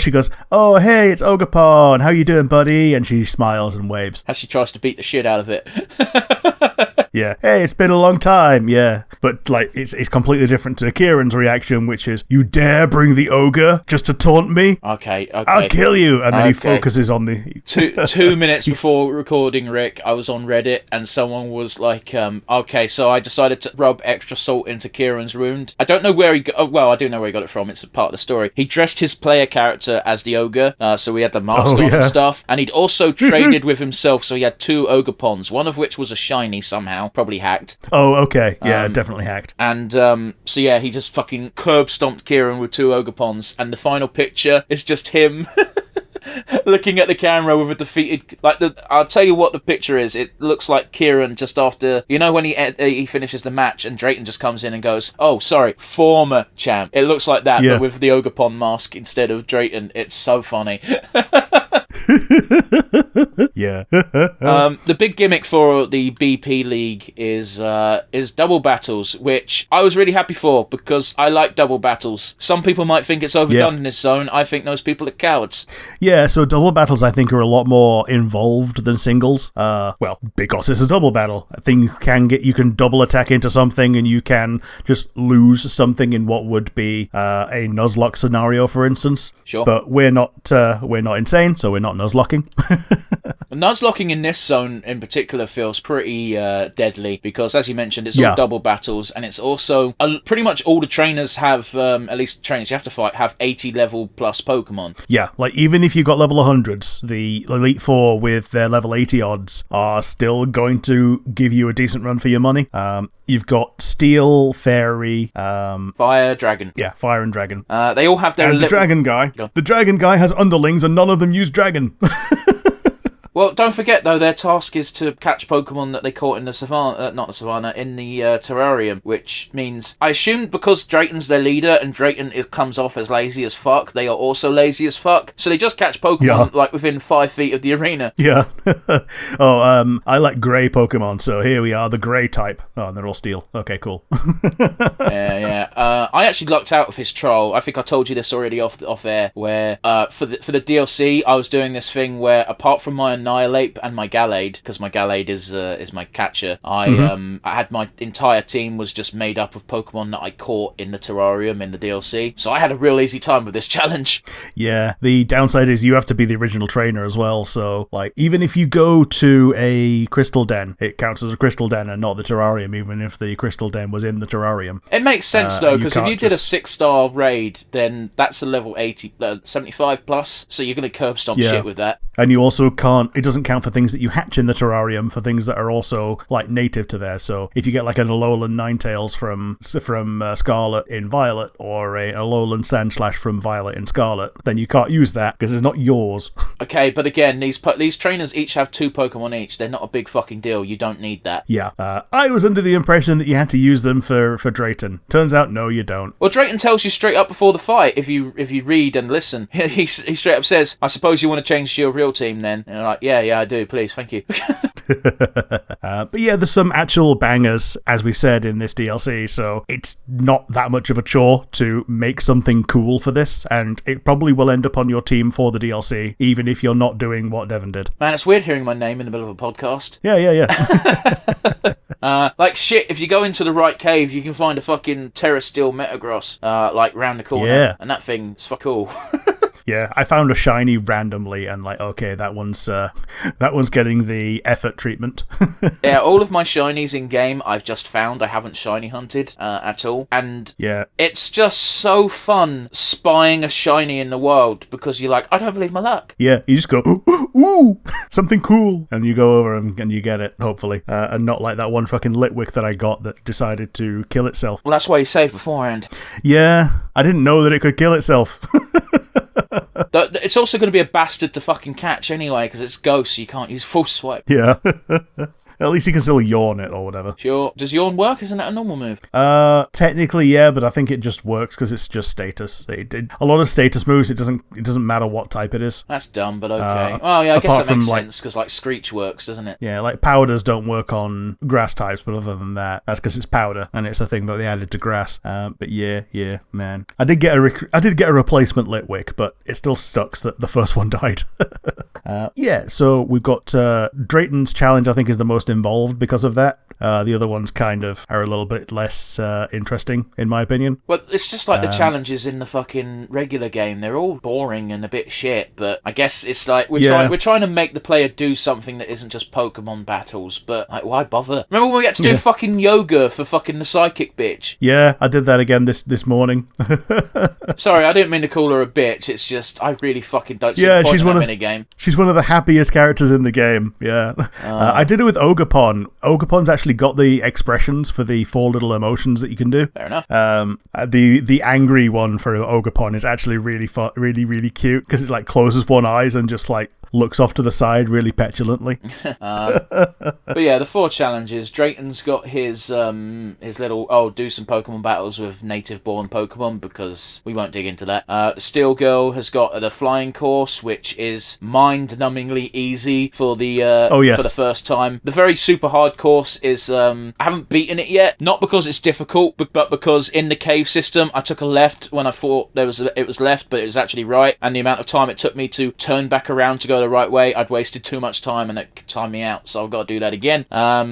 She goes, "Oh, hey, it's Ogapon. How you doing, buddy?" And she smiles and waves. As she tries to beat the shit out of it. Yeah. Hey, it's been a long time. Yeah. But, like, it's completely different to Kieran's reaction, which is, "You dare bring the ogre just to taunt me? Okay. I'll kill you." And then he focuses on the... 2 minutes before recording, Rick, I was on Reddit, and someone was like, okay, so I decided to rub extra salt into Kieran's wound. I don't know where he got... Well, I do know where he got it from. It's a part of the story. He dressed his player character as the ogre, so he had the mask on and stuff. And he'd also traded with himself, so he had 2 Ogapons, one of which was a shiny somehow, probably hacked. Oh, okay. Yeah, definitely hacked. And, so yeah, he just fucking curb stomped Kieran with 2 Ogapons, and the final picture is just him looking at the camera with a defeated... I'll tell you what the picture is. It looks like Kieran just after... You know when he finishes the match and Drayton just comes in and goes, "Oh, sorry, former champ." It looks like that, but with the Ogapon mask instead of Drayton. It's so funny. Yeah. The big gimmick for the BP League is double battles, which I was really happy for, because I like double battles. Some people might think it's overdone in this zone. I think those people are cowards. Yeah, so double battles I think are a lot more involved than singles. Well, because it's a double battle. A thing you can double attack into something, and you can just lose something in what would be a Nuzlocke scenario, for instance. Sure. But we're not insane, so we're not Nuzlocking. Nuzlocking in this zone in particular feels pretty deadly, because as you mentioned, it's all double battles, and it's also pretty much all the trainers have, at least trainers you have to fight, have 80 level plus Pokemon. Yeah, like even if you've got level 100s, the Elite Four with their level 80 odds are still going to give you a decent run for your money. You've got Steel, Fairy, Fire, Dragon. Yeah, Fire and Dragon. They all have their... And the Dragon guy. The Dragon guy has underlings, and none of them use Dragon. Well, don't forget, though, their task is to catch Pokemon that they caught in the savannah, not the savannah, in the terrarium, which means, I assume because Drayton's their leader and Drayton comes off as lazy as fuck, they are also lazy as fuck, so they just catch Pokemon, like, within 5 feet of the arena. Yeah. I like grey Pokemon, so here we are, the grey type. Oh, and they're all steel. Okay, cool. Yeah. I actually lucked out with his troll. I think I told you this already off air, where, for the DLC, I was doing this thing where, apart from my Annihilate and my Gallade, because my Gallade is my catcher, I had my entire team was just made up of Pokemon that I caught in the terrarium in the DLC, so I had a real easy time with this challenge. Yeah, the downside is you have to be the original trainer as well, so like even if you go to a Crystal Den, it counts as a Crystal Den and not the terrarium, even if the Crystal Den was in the terrarium. It makes sense though, because if you did a 6-star raid, then that's a level 80, 75 plus, so you're going to curb stomp shit with that. And you also can't, it doesn't count for things that you hatch in the terrarium for things that are also like native to there. So if you get like an Alolan Ninetales from Scarlet in Violet, or a Alolan Sandslash from Violet in Scarlet, then you can't use that because it's not yours. Okay, but again, these trainers each have 2 Pokemon each. They're not a big fucking deal. You don't need that. Yeah. I was under the impression that you had to use them for Drayton. Turns out, no, you don't. Well, Drayton tells you straight up before the fight, if you read and listen. He straight up says, I suppose you want to change to your real team then? And you're like, yeah, I do, please, thank you. But yeah, there's some actual bangers, as we said, in this DLC, so it's not that much of a chore to make something cool for this, and it probably will end up on your team for the DLC, even if you're not doing what Devon did. Man, it's weird hearing my name in the middle of a podcast. Yeah. Like shit, if you go into the right cave, you can find a fucking Terra Steel Metagross, like round the corner. Yeah. And that thing's fuck cool. Yeah, I found a shiny randomly, and like, okay, that one's getting the effort treatment. Yeah, all of my shinies in game I've just found. I haven't shiny hunted at all, and yeah, it's just so fun spying a shiny in the world because you're like, I don't believe my luck. Yeah, you just go, ooh, something cool, and you go over and you get it, hopefully, and not like that one fucking Litwick that I got that decided to kill itself. Well, that's why you saved beforehand. Yeah, I didn't know that it could kill itself. It's also going to be a bastard to fucking catch anyway, because it's ghost, so you can't use full swipe. Yeah. At least you can still yawn it or whatever. Sure. Does yawn work? Isn't that a normal move? Technically, yeah, but I think it just works because it's just status. A lot of status moves, it doesn't matter what type it is. That's dumb, but okay. Oh yeah, I guess that makes sense because like Screech works, doesn't it? Yeah, like powders don't work on grass types, but other than that, that's because it's powder and it's a thing that they added to grass. But yeah, man, I did get a replacement Litwick, but it still sucks that the first one died. Yeah, so we've got Drayton's challenge. I think is the most involved because of that. The other ones kind of are a little bit less interesting, in my opinion. Well, it's just like the challenges in the fucking regular game. They're all boring and a bit shit, but I guess it's like we're trying to make the player do something that isn't just Pokemon battles, but like, why bother? Remember when we had to do fucking yoga for fucking the psychic bitch? Yeah, I did that again this morning. Sorry, I didn't mean to call her a bitch. It's just, I really fucking don't see the point in that minigame. She's one of the happiest characters in the game, yeah. I did it with Ogerpon. Ogerpon's actually got the expressions for the 4 little emotions that you can do. Fair enough. The angry one for Ogerpon is actually really fun, really cute, because it like closes one eye and just like looks off to the side really petulantly. But yeah, the 4 challenges. Drayton's got his little, do some Pokemon battles with native born Pokemon, because we won't dig into that. The Steel Girl has got the flying course, which is mind-numbingly easy for the for the first time. The very super hard course is I haven't beaten it yet, not because it's difficult, but because in the cave system I took a left when I thought it was left, but it was actually right, and the amount of time it took me to turn back around to go the right way, I'd wasted too much time and it timed me out, so I've got to do that again.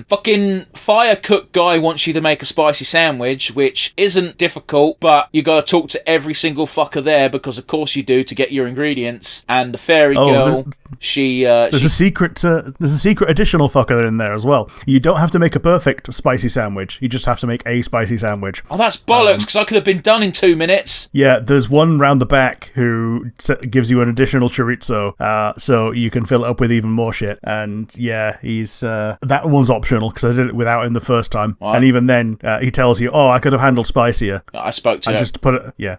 Fucking fire cook guy wants you to make a spicy sandwich, which isn't difficult, but you got to talk to every single fucker there, because of course you do, to get your ingredients. And the fairy girl, there's a secret additional fucker in there as well. You don't have to make a perfect spicy sandwich, you just have to make a spicy sandwich. Oh, that's bollocks, because I could have been done in 2 minutes. Yeah, there's one round the back who gives you an additional chorizo, so you can fill it up with even more shit. And yeah, he's that one's optional, because I did it without him the first time. What? And even then, he tells you, I could have handled spicier. I spoke to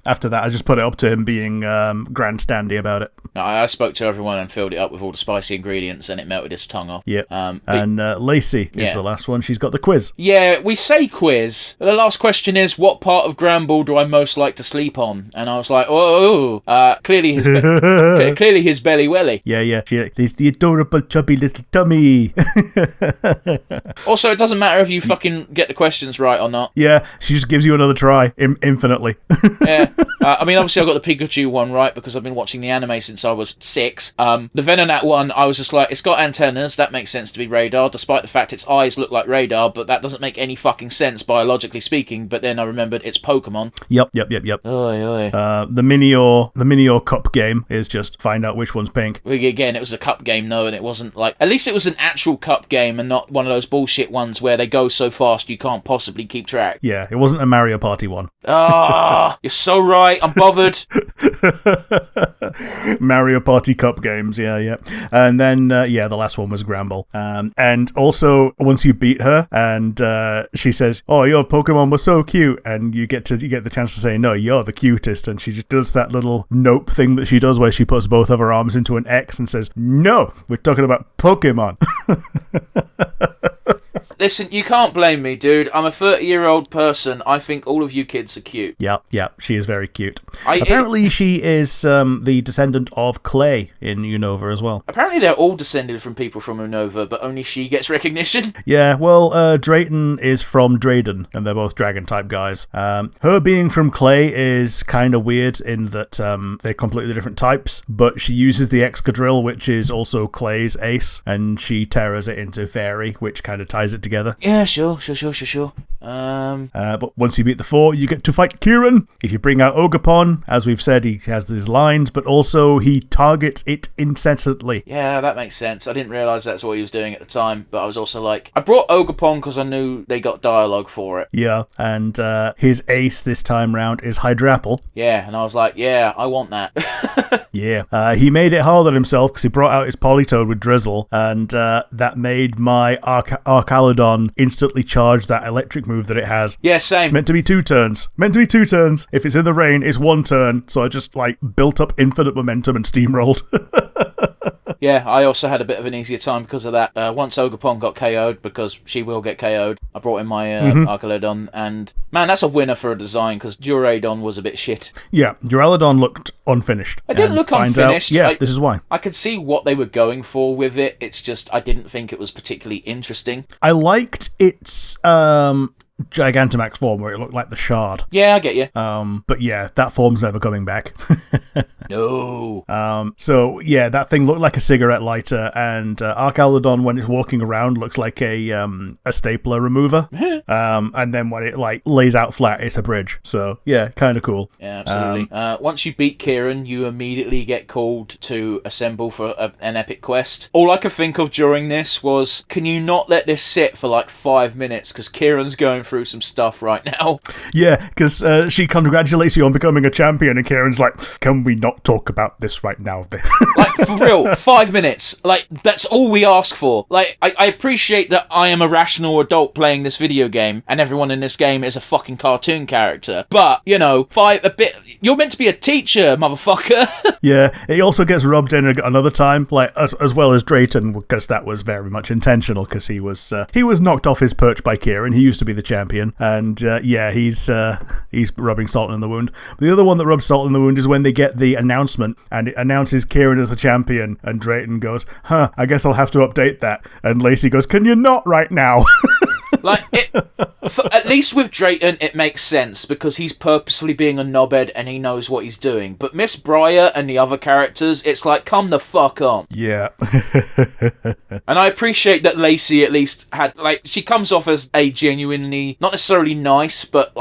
after that, I just put it up to him being grandstandy about it. I spoke to everyone and filled it up with all the spicy ingredients, and it melted his tongue off. Yep. And Lacey is the last one. She's got the quiz. Yeah, we say quiz. The last question is, what part of Granbull do I most like to sleep on? And I was like, clearly his belly welly. Yeah. There's the adorable chubby little tummy. Also, it doesn't matter if you fucking get the questions right or not. Yeah, she just gives you another try, infinitely. Yeah. I mean, obviously I got the Pikachu one right, because I've been watching the anime since I was 6. The Venonat one, I was just like, it's got antennas, that makes sense to be radar, despite the fact its eyes look like radar, but that doesn't make any fucking sense biologically speaking. But then I remembered it's Pokemon. Yep. Oi. The Minior Cup game is just find out which one's pink. We again, it was a cup game though, and it wasn't like, at least it was an actual cup game and not one of those bullshit ones where they go so fast you can't possibly keep track. Yeah, it wasn't a Mario Party one. Ah, you're so right. I'm bothered. Mario Party Cup games, yeah. And then, the last one was Gramble. And also, once you beat her, and she says, "Oh, your Pokemon was so cute," and you get the chance to say, "No, you're the cutest," and she just does that little nope thing that she does where she puts both of her arms into an X and says, "No, we're talking about Pokemon." Listen, you can't blame me, dude. I'm a 30-year-old person. I think all of you kids are cute. Yeah, she is very cute. Apparently, she is the descendant of Clay in Unova as well. Apparently, they're all descended from people from Unova, but only she gets recognition. Yeah, well, Drayton is from Drayden, and they're both dragon-type guys. Her being from Clay is kind of weird in that they're completely different types, but she uses the Excadrill, which is also Clay's ace, and she tears it into Fairy, which kind of ties it together. Yeah, sure. But once you beat the 4, you get to fight Kieran. If you bring out Ogapon, as we've said, he has these lines, but also he targets it incessantly. Yeah, that makes sense. I didn't realise that's what he was doing at the time, but I was also like, I brought Ogapon because I knew they got dialogue for it. Yeah, and his ace this time round is Hydrapple. Yeah, and I was like, yeah, I want that. Yeah, he made it hard on himself because he brought out his Politoed with Drizzle, and that made my Arcaludon instantly charge that electric move that it has. Yeah, same. It's meant to be 2 turns. If it's in the rain, it's 1 turn. So I just built up infinite momentum and steamrolled. Yeah, I also had a bit of an easier time because of that. Once Ogapon got KO'd, because she will get KO'd, I brought in my Arcaludon, and man, that's a winner for a design because Duradon was a bit shit. Yeah, Duraludon looked unfinished. It didn't look unfinished. This is why. I could see what they were going for with it. It's just I didn't think it was particularly interesting. I liked its Gigantamax form where it looked like the Shard. Yeah, I get you. But yeah, that form's never coming back. No. So yeah, that thing looked like a cigarette lighter, and Arcaludon, when it's walking around, looks like a stapler remover. And then when it lays out flat, it's a bridge. So yeah, kind of cool. Yeah, absolutely. Once you beat Kieran, you immediately get called to assemble for an epic quest. All I could think of during this was, can you not let this sit for 5 minutes? Because Kieran's going through some stuff right now. Yeah, because she congratulates you on becoming a champion, and Kieran's like, can we not talk about this right now? For real, 5 minutes. That's all we ask for. I appreciate that I am a rational adult playing this video game, and everyone in this game is a fucking cartoon character. But, you're meant to be a teacher, motherfucker. Yeah, it also gets rubbed in another time, as well as Drayton, because that was very much intentional, because he was knocked off his perch by Kieran. He used to be the champion, and he's rubbing salt in the wound. But the other one that rubs salt in the wound is when they get the announcement, and it announces Kieran as the champion, and Drayton goes, I guess I'll have to update that. And Lacey goes, can you not right now? At least with Drayton, it makes sense because he's purposefully being a knobhead and he knows what he's doing. But Miss Briar and the other characters, it's like, come the fuck on. Yeah. And I appreciate that Lacey at least had, she comes off as a genuinely, not necessarily nice, but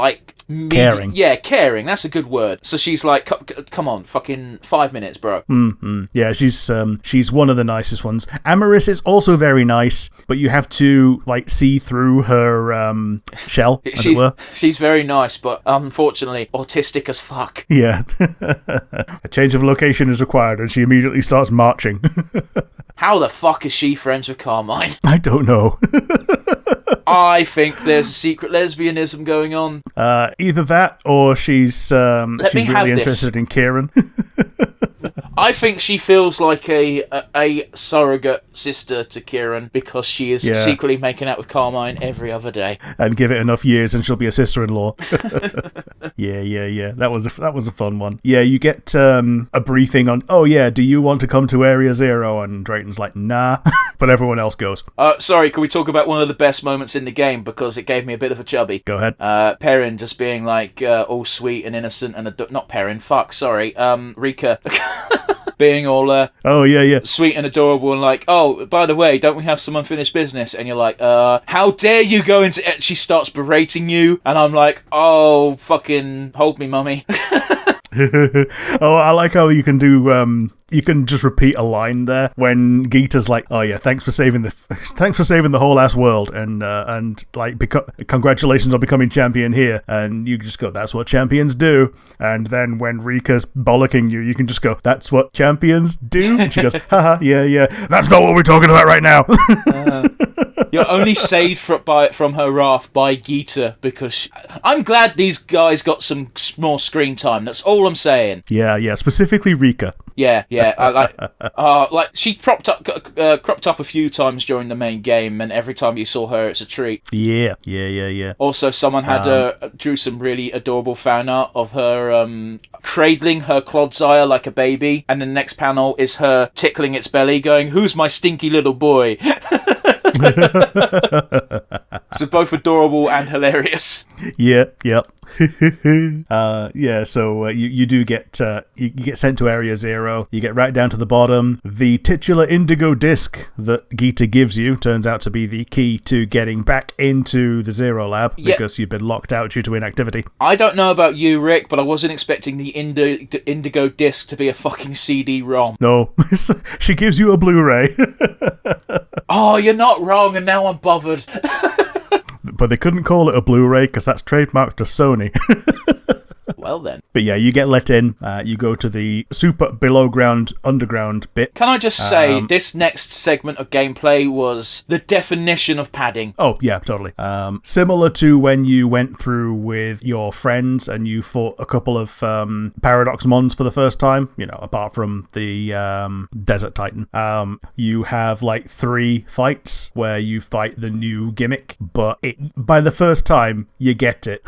caring. Yeah, caring. That's a good word. So she's like, come on, fucking 5 minutes, bro. Mm-hmm. Yeah, she's one of the nicest ones. Amaris is also very nice, but you have to see through her shell, as it were. She's very nice, but unfortunately autistic as fuck. Yeah. A change of location is required, and she immediately starts marching. How the fuck is she friends with Carmine? I don't know. I think there's a secret lesbianism going on. Either that, or she's really interested in Kieran. I think she feels like a surrogate sister to Kieran because she is secretly making out with Carmine every other day. And give it enough years and she'll be a sister-in-law. Yeah. That was a fun one. Yeah, you get a briefing on, do you want to come to Area Zero? And Drayton's like, nah. But everyone else goes. Sorry, can we talk about one of the best moments in the game because it gave me a bit of a chubby? Go ahead. Perrin just being all sweet and innocent and not Perrin, Rika. Being all sweet and adorable and by the way, don't we have some unfinished business? And you're like, how dare you go into it? She starts berating you and I'm like, oh, fucking hold me, mummy. Oh, I like how you can do. You can just repeat a line there when Geeta's like, "Oh yeah, thanks for saving the whole ass world," and like, congratulations on becoming champion here. And you just go, "That's what champions do." And then when Rika's bollocking you, you can just go, "That's what champions do." And she goes, "Haha, yeah. That's not what we're talking about right now." You're only saved from her wrath by Geeta because I'm glad these guys got some more screen time. That's all I'm saying. Yeah. Specifically Rika. Yeah. Like she cropped up a few times during the main game, and every time you saw her, it's a treat. Yeah. Also, someone had drew some really adorable fan art of her cradling her Clodsire like a baby, and the next panel is her tickling its belly, going, "Who's my stinky little boy?" So both adorable and hilarious. Yep. So you do get you get sent to Area 0. You get right down to the bottom. The titular Indigo disc that Geeta gives you turns out to be the key to getting back into the Zero Lab because you've been locked out due to inactivity. I don't know about you, Rick, but I wasn't expecting the Indigo disc to be a fucking CD-ROM. No, she gives you a Blu-ray. Oh, you're not wrong, and now I'm bothered. But they couldn't call it a Blu-ray because that's trademarked to Sony. Well then. But yeah, you get let in. You go to the super below ground, underground bit. Can I just say, this next segment of gameplay was the definition of padding. Oh, yeah, totally. Similar to when you went through with your friends and you fought a couple of Paradox Mons for the first time, apart from the Desert Titan. You have like 3 fights where you fight the new gimmick, but by the first time, you get it.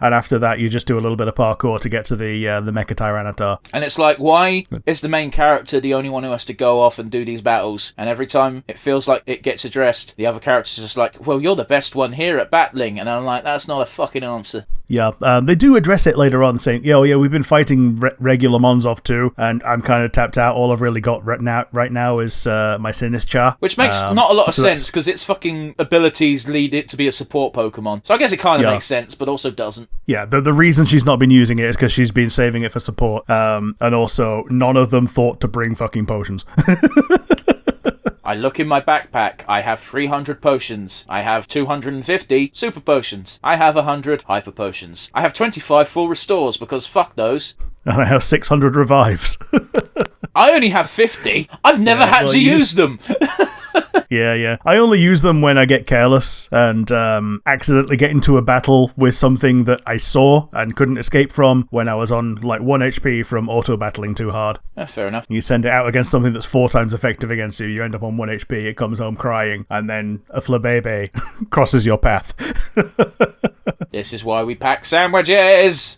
And after that, you just do a little bit of parkour to get to the Mecha Tyranitar. And it's like, why is the main character the only one who has to go off and do these battles? And every time it feels like it gets addressed, the other character's just like, well, you're the best one here at battling. And I'm like, that's not a fucking answer. Yeah, they do address it later on, saying, yeah, we've been fighting regular Monzov too, and I'm kind of tapped out. All I've really got right now is my Sinistcha. Which makes not a lot of sense, because its fucking abilities lead it to be a support Pokemon. So I guess it kind of makes sense, but also doesn't. Yeah, the reason she's not been using it is because she's been saving it for support, and also none of them thought to bring fucking potions. I look in my backpack. I have 300 potions. I have 250 super potions. I have 100 hyper potions. I have 25 full restores because fuck those. And I have 600 revives. I only have 50. I've never had to use them. Yeah. I only use them when I get careless and accidentally get into a battle with something that I saw and couldn't escape from when I was on like 1 HP from auto-battling too hard. Fair enough. You send it out against something that's 4 times effective against you, you end up on 1 HP, it comes home crying, and then a Flabébé crosses your path. This is why we pack sandwiches!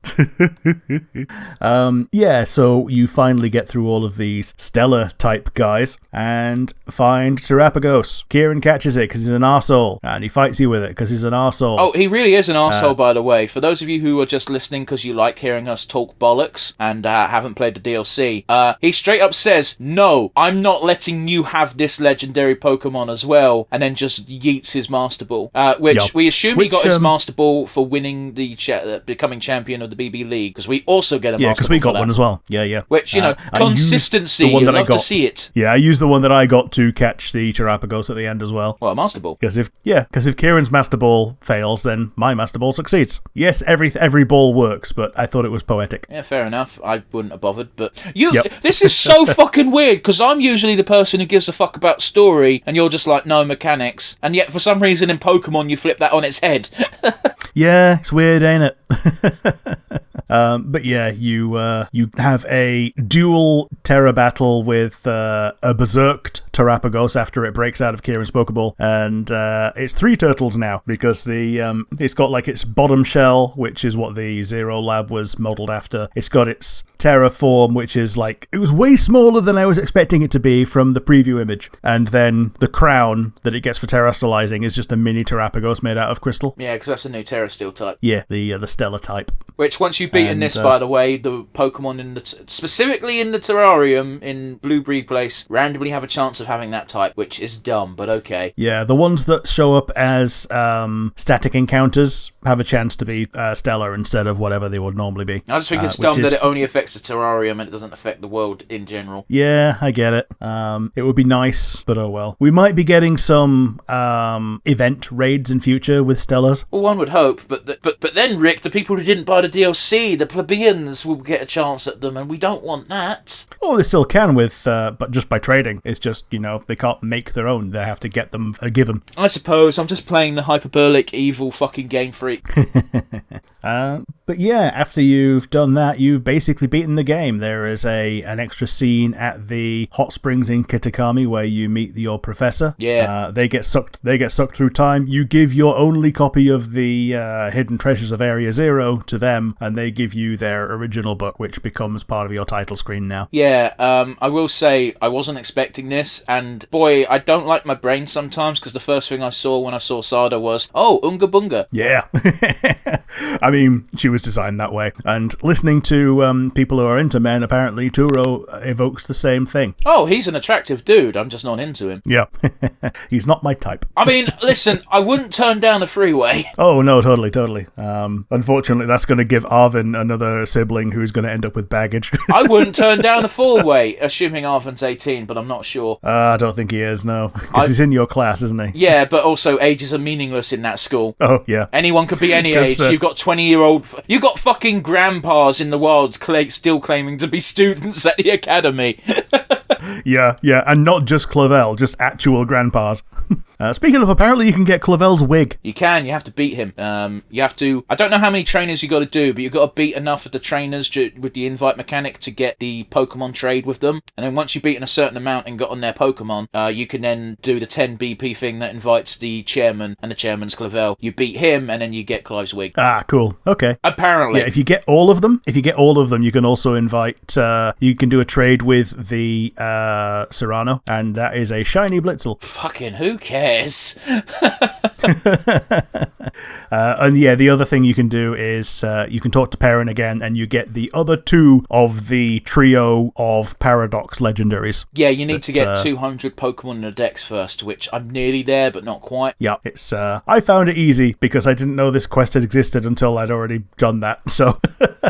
So you finally get through all of these Stellar-type guys and find Terapagos. Kieran catches it because he's an arsehole, and he fights you with it because he's an arsehole. Oh, he really is an arsehole, by the way. For those of you who are just listening because you like hearing us talk bollocks and haven't played the DLC, he straight up says, no, I'm not letting you have this legendary Pokemon as well, and then just yeets his Master Ball, which we assume he got his Master Ball for winning the becoming champion of the BB League, because we also get a Master Ball. Yeah, because we got one as well. Yeah. Which, consistency, you love to see it. Yeah, I used the one that I got to catch the Terapagos at the end as well. Well, a Master Ball. Because if Kieran's Master Ball fails, then my Master Ball succeeds. Yes, every ball works, but I thought it was poetic. Yeah, fair enough. I wouldn't have bothered, but this is so fucking weird, because I'm usually the person who gives a fuck about story, and you're just like, no mechanics, and yet for some reason in Pokemon you flip that on its head. Yeah, it's weird, ain't it? But yeah, you have a dual Terra battle with a berserked Terapagos after it breaks out of Kieran's Pokeball, and it's 3 turtles now, because it's got like its bottom shell, which is what the Zero Lab was modelled after. It's got its Terra form, which is like, it was way smaller than I was expecting it to be from the preview image, and then the crown that it gets for terastallizing is just a mini Terapagos made out of crystal. Yeah, because that's a new Terra Steel type. Yeah, the Stellar type. Which, once you you've beaten this, by the way, the Pokemon specifically in the terrarium in Blueberry Place randomly have a chance of having that type, which is dumb, but okay. Yeah, the ones that show up as static encounters have a chance to be stellar instead of whatever they would normally be. I just think it's dumb that it only affects the terrarium and it doesn't affect the world in general. Yeah, I get it. It would be nice, but oh well. We might be getting some event raids in future with stellars. Well, one would hope, but then, Rick, the people who didn't buy the DLC, the plebeians, will get a chance at them, and we don't want that. Oh, they still can with, but just by trading. It's just, they can't make their own. They have to get them given. I suppose. I'm just playing the hyperbolic, evil fucking Game Freak. But yeah, after you've done that, you've basically beaten the game. There is an extra scene at the hot springs in Kitakami where you meet your professor. Yeah. They get sucked through time. You give your only copy of the Hidden Treasures of Area Zero to them, and they give you their original book, which becomes part of your title screen now. Yeah, I will say I wasn't expecting this, and boy, I don't like my brain sometimes, because the first thing I saw when I saw Sada was, oh, Unga Bunga. Yeah. I mean, she was designed that way. And listening to people who are into men, apparently Turo evokes the same thing. Oh, he's an attractive dude. I'm just not into him. Yeah. He's not my type. I mean, listen, I wouldn't turn down the freeway. Oh, no, totally. Unfortunately, that's going to give Arvin another sibling who's going to end up with baggage. I wouldn't turn down the full way, assuming Arvin's 18, but I'm not sure. I don't think he is, no. Because he's in your class, isn't he? Yeah, but also ages are meaningless in that school. Oh, yeah. Anyone could be any age. You've got 20-year-old... You've got fucking grandpas in the world still claiming to be students at the academy. Yeah, and not just Clavel, just actual grandpas. Speaking of, apparently you can get Clavel's wig. You can. You have to beat him. You have to... I don't know how many trainers you got to do, but you've got to beat enough of the trainers with the invite mechanic to get the Pokemon trade with them. And then once you've beaten a certain amount and got on their Pokemon, you can then do the 10 BP thing that invites the chairman, and the chairman's Clavel. You beat him, and then you get Clive's wig. Ah, cool. Okay. Apparently. Yeah, if you get all of them, you can also invite... you can do a trade with the Serrano, and that is a shiny Blitzel. Fucking who cares? And yeah, the other thing you can do is you can talk to Perrin again, and you get the other two of the trio of Paradox legendaries. Yeah, you need to get 200 Pokemon in the dex first, which I'm nearly there, but not quite. Yeah, it's I found it easy because I didn't know this quest had existed until I'd already done that. So,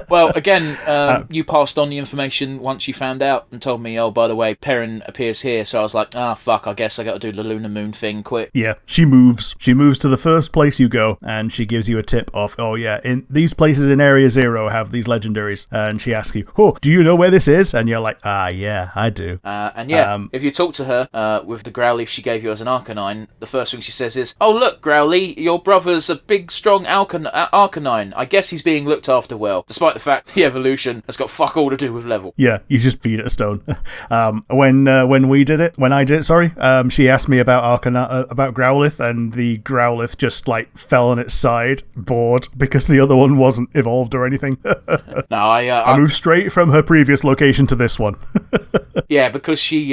well, again, you passed on the information once you found out and told me, oh, by the way, Perrin appears here. So I was like, fuck, I guess I got to do the Lunar Moon thing quick. Yeah, she moves to the first place you go, and she gives you a tip of, oh yeah, in these places in Area Zero have these legendaries, and she asks you, oh, do you know where this is? And you're like, yeah, I do. And yeah, if you talk to her with the Growlithe she gave you as an Arcanine, the first thing she says is, oh look, Growlithe, your brother's a big, strong Arcanine. I guess he's being looked after well, despite the fact the evolution has got fuck all to do with level. Yeah, you just beat it a stone. When I did it, she asked me about Growlithe, and the Growlithe just like fell on its side, bored, because the other one wasn't evolved or anything. No, I moved straight from her previous location to this one. Yeah, because she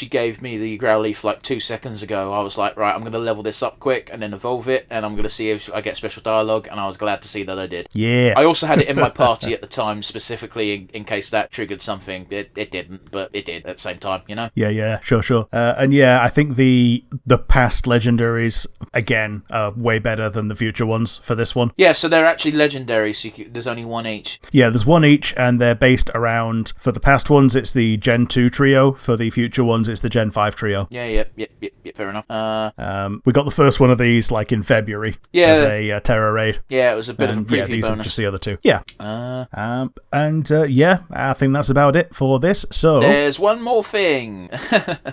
gave me the Growlithe like 2 seconds ago, I was like, right, I'm going to level this up quick and then evolve it, and I'm going to see if I get special dialogue, and I was glad to see that I did. Yeah. I also had it in my party at the time, specifically in case that triggered something. It didn't, but it did at the same time, you know? Yeah, sure. And yeah, I think the past legendaries, again, are way better than the future ones for this one. Yeah, so they're actually legendary, so there's only one each. Yeah, there's one each, and they're based around, for the past ones, it's the Gen 2 trio. For the future ones, it's the Gen 5 trio. Yeah, fair enough. We got the first one of these, like, in February. Yeah. As a Terra raid. Yeah, it was a bit of a preview these bonus. Are just the other two. Yeah. I think that's about it for this, so... There's one more thing.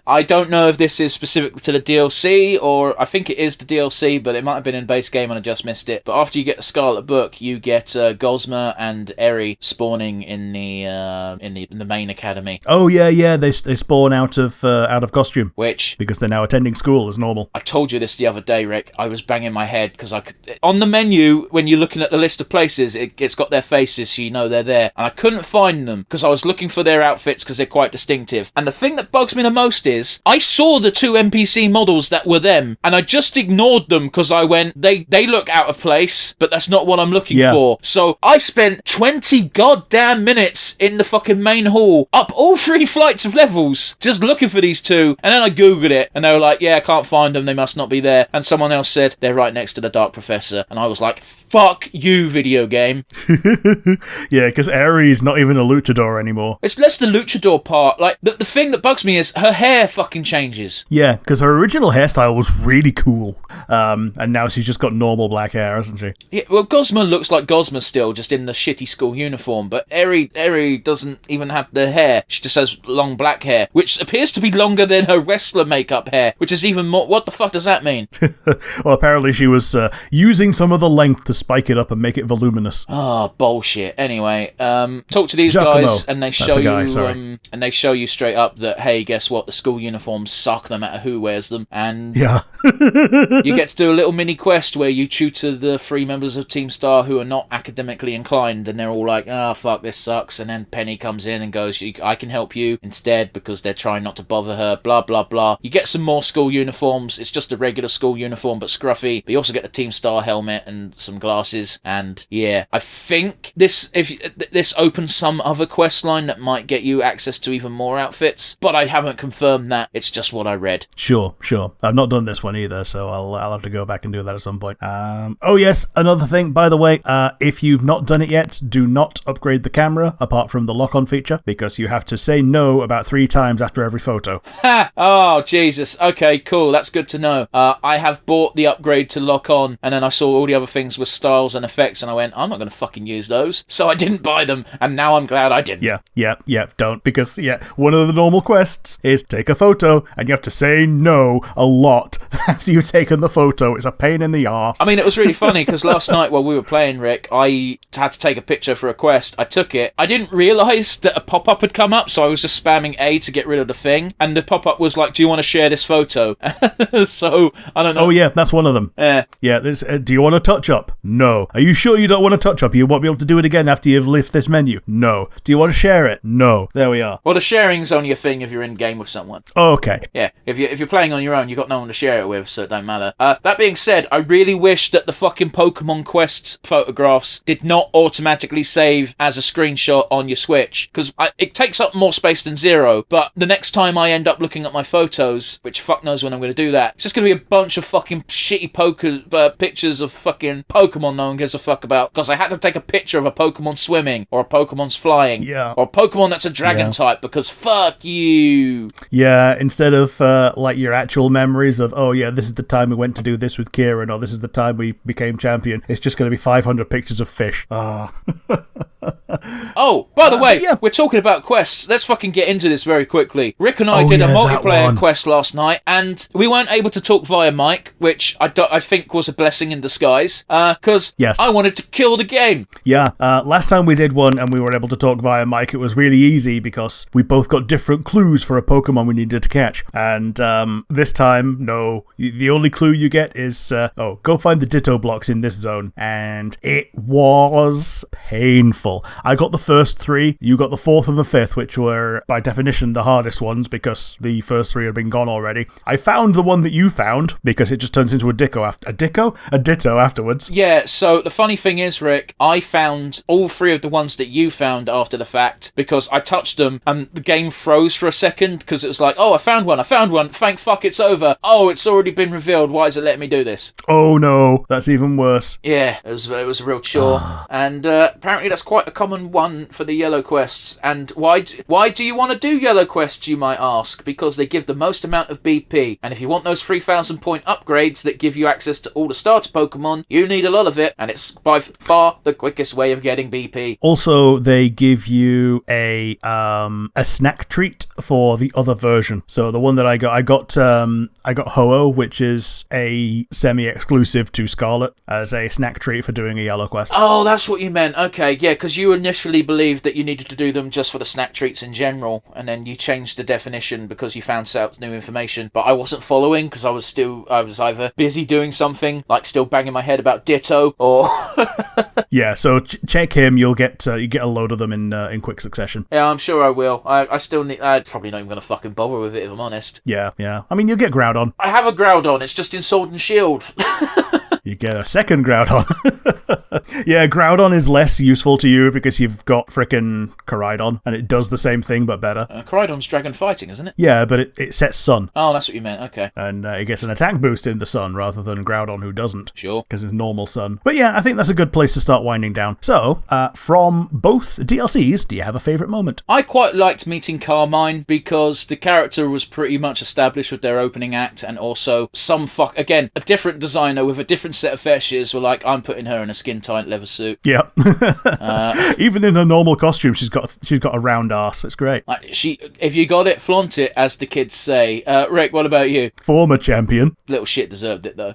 I don't know if this is specific to the DLC, or I think it is the DLC, but it might have been in base game and I just missed it. But after you get the Scarlet Book, you get Gosma and Eri spawning in the main academy. Oh yeah, they spawn out of costume. Which, because they're now attending school as normal. I told you this the other day, Rick. I was banging my head because I could, on the menu when you're looking at the list of places, it's got their faces, so you know they're there, and I couldn't find them because I was looking for their outfits because they're quite distinctive. And the thing that bugs me the most is I saw the two NPC models that were them, and I just ignored ignored them because I went, they look out of place, but that's not what I'm looking for. So I spent 20 goddamn minutes in the fucking main hall, up all 3 flights of levels, just looking for these 2, and then I googled it, and they were like, yeah, I can't find them, they must not be there, and someone else said, they're right next to the Dark Professor, and I was like, fuck you, video game. Yeah, because Aerie's not even a luchador anymore. It's less the luchador part, like, the thing that bugs me is her hair fucking changes. Yeah, because her original hairstyle was really cool, and now she's just got normal black hair, hasn't she? Yeah, well, Gosma looks like Gosma still, just in the shitty school uniform, but Eri doesn't even have the hair. She just has long black hair, which appears to be longer than her wrestler makeup hair, which is even more... What the fuck does that mean? Well, apparently she was using some of the length to spike it up and make it voluminous. Oh, bullshit. Anyway, talk to these Giacomo. guys, and they show you, and they show you straight up that, hey, guess what? The school uniforms suck no matter who wears them, and yeah, you get to do a little mini quest where you tutor the 3 members of Team Star who are not academically inclined, and they're all like, oh, fuck, this sucks, and then Penny comes in and goes, I can help you instead, because they're trying not to bother her, blah, blah, blah. You get some more school uniforms. It's just a regular school uniform, but scruffy, but you also get the Team Star helmet and some glasses, and yeah, I think this opens some other quest line that might get you access to even more outfits, but I haven't confirmed that. It's just what I read. Sure. I've not done this one either, so I'll have to go back and do that at some point. Oh yes, another thing, by the way, if you've not done it yet, do not upgrade the camera, apart from the lock-on feature, because you have to say no about 3 times after every photo. Ha! Oh, Jesus. Okay, cool. That's good to know. I have bought the upgrade to lock on, and then I saw all the other things with styles and effects, and I went, I'm not going to fucking use those. So I didn't buy them, and now I'm glad I didn't. Yeah, don't. Because, one of the normal quests is take a photo, and you have to say no a lot after you've taken the photo. It's a pain in the arse. I mean, it was really funny, because last night while we were playing, Rick, I had to take a picture for a quest. I took it. I didn't realise that a pop-up had come up, so I was just spamming A to get rid of the thing, and the pop-up was like, do you want to share this photo? So, I don't know. Oh, yeah, that's one of them. Yeah, do you want to touch up? No. Are you sure you don't want to touch up? You won't be able to do it again after you've left this menu? No. Do you want to share it? No. There we are. Well, the sharing's only a thing if you're in game with someone. Okay. Yeah, if you're playing on your own, you've got no one to share it with, so it don't matter. That being said, I really wish that the fucking Pokemon Quest photographs did not automatically save as a screenshot on your Switch, because it takes up more space than Zero, but the next time I end up looking at my photos, which fuck knows when I'm going to do that, it's just going to be a bunch of fucking shitty pictures of fucking Pokemon no one gives a fuck about, because I had to take a picture of a Pokemon swimming, or a Pokemon's flying, or a Pokemon that's a dragon type, because fuck you. Yeah, instead of like your actual memories of, oh yeah, this is the time we went to do this with Kieran, or this is the time we became champion, it's just going to be 500 pictures of fish. Oh, by the way, we're talking about quests. Let's fucking get into this very quickly. Rick and I did a multiplayer quest last night, and we weren't able to talk via mic, which I think was a blessing in disguise, because I wanted to kill the game. Yeah, last time we did one and we were able to talk via mic, it was really easy because we both got different clues for a Pokemon we needed to catch. And this time, no, the only clue you get is, go find the Ditto blocks in this zone. And it was painful. I got the first 3, you got the 4th and the 5th, which were, by definition, the hardest ones because the first 3 had been gone already. I found the one that you found because it just turns into a Ditto afterwards. Yeah, so the funny thing is, Rick, I found all 3 of the ones that you found after the fact because I touched them and the game froze for a second because it was like, oh, I found one, thank fuck it's over. Oh, it's already been revealed, why is it letting me do this? Oh no, that's even worse. Yeah, it was a real chore. And apparently that's quite a common one for the yellow quests. And why do you want to do yellow quests, you might ask? Because they give the most amount of BP. And if you want those 3,000 point upgrades that give you access to all the starter Pokemon, you need a lot of it. And it's by far the quickest way of getting BP. Also, they give you a snack treat for the other version. So the one that I got Ho-Oh, which is a semi-exclusive to Scarlet, as a snack treat for doing a yellow quest. Oh, that's what you meant. Okay, yeah, because you initially believed that you needed to do them just for the snack treats in general, and then you changed the definition because you found out new information. But I wasn't following because I was either busy doing something, like still banging my head about Ditto, or yeah. So check him. You'll get a load of them in quick succession. Yeah, I'm sure I will. I still need. I'm probably not even gonna fucking bother with it if I'm honest. Yeah. I mean, you'll get Groudon. I have a Groudon. It's just in Sword and Shield. You get a second Groudon. Yeah, Groudon is less useful to you because you've got frickin' Koraidon, and it does the same thing but better. Koraidon's dragon fighting, isn't it? Yeah, but it sets Sun. Oh, that's what you meant, okay. And it gets an attack boost in the Sun rather than Groudon, who doesn't. Sure. Because it's normal Sun. But yeah, I think that's a good place to start winding down. So, from both DLCs, do you have a favourite moment? I quite liked meeting Carmine because the character was pretty much established with their opening act, and also again, a different designer with a different set of fetishes were like, I'm putting her in a skin-tight leather suit. Yep. Even in her normal costume, she's got a round ass. It's great. If you got it, flaunt it, as the kids say. Rick, what about you? Former champion. Little shit deserved it, though.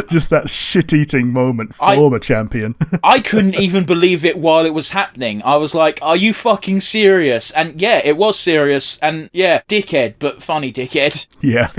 Just that shit-eating moment. Former champion. I couldn't even believe it while it was happening. I was like, are you fucking serious? And yeah, it was serious. And yeah, dickhead, but funny dickhead. Yeah.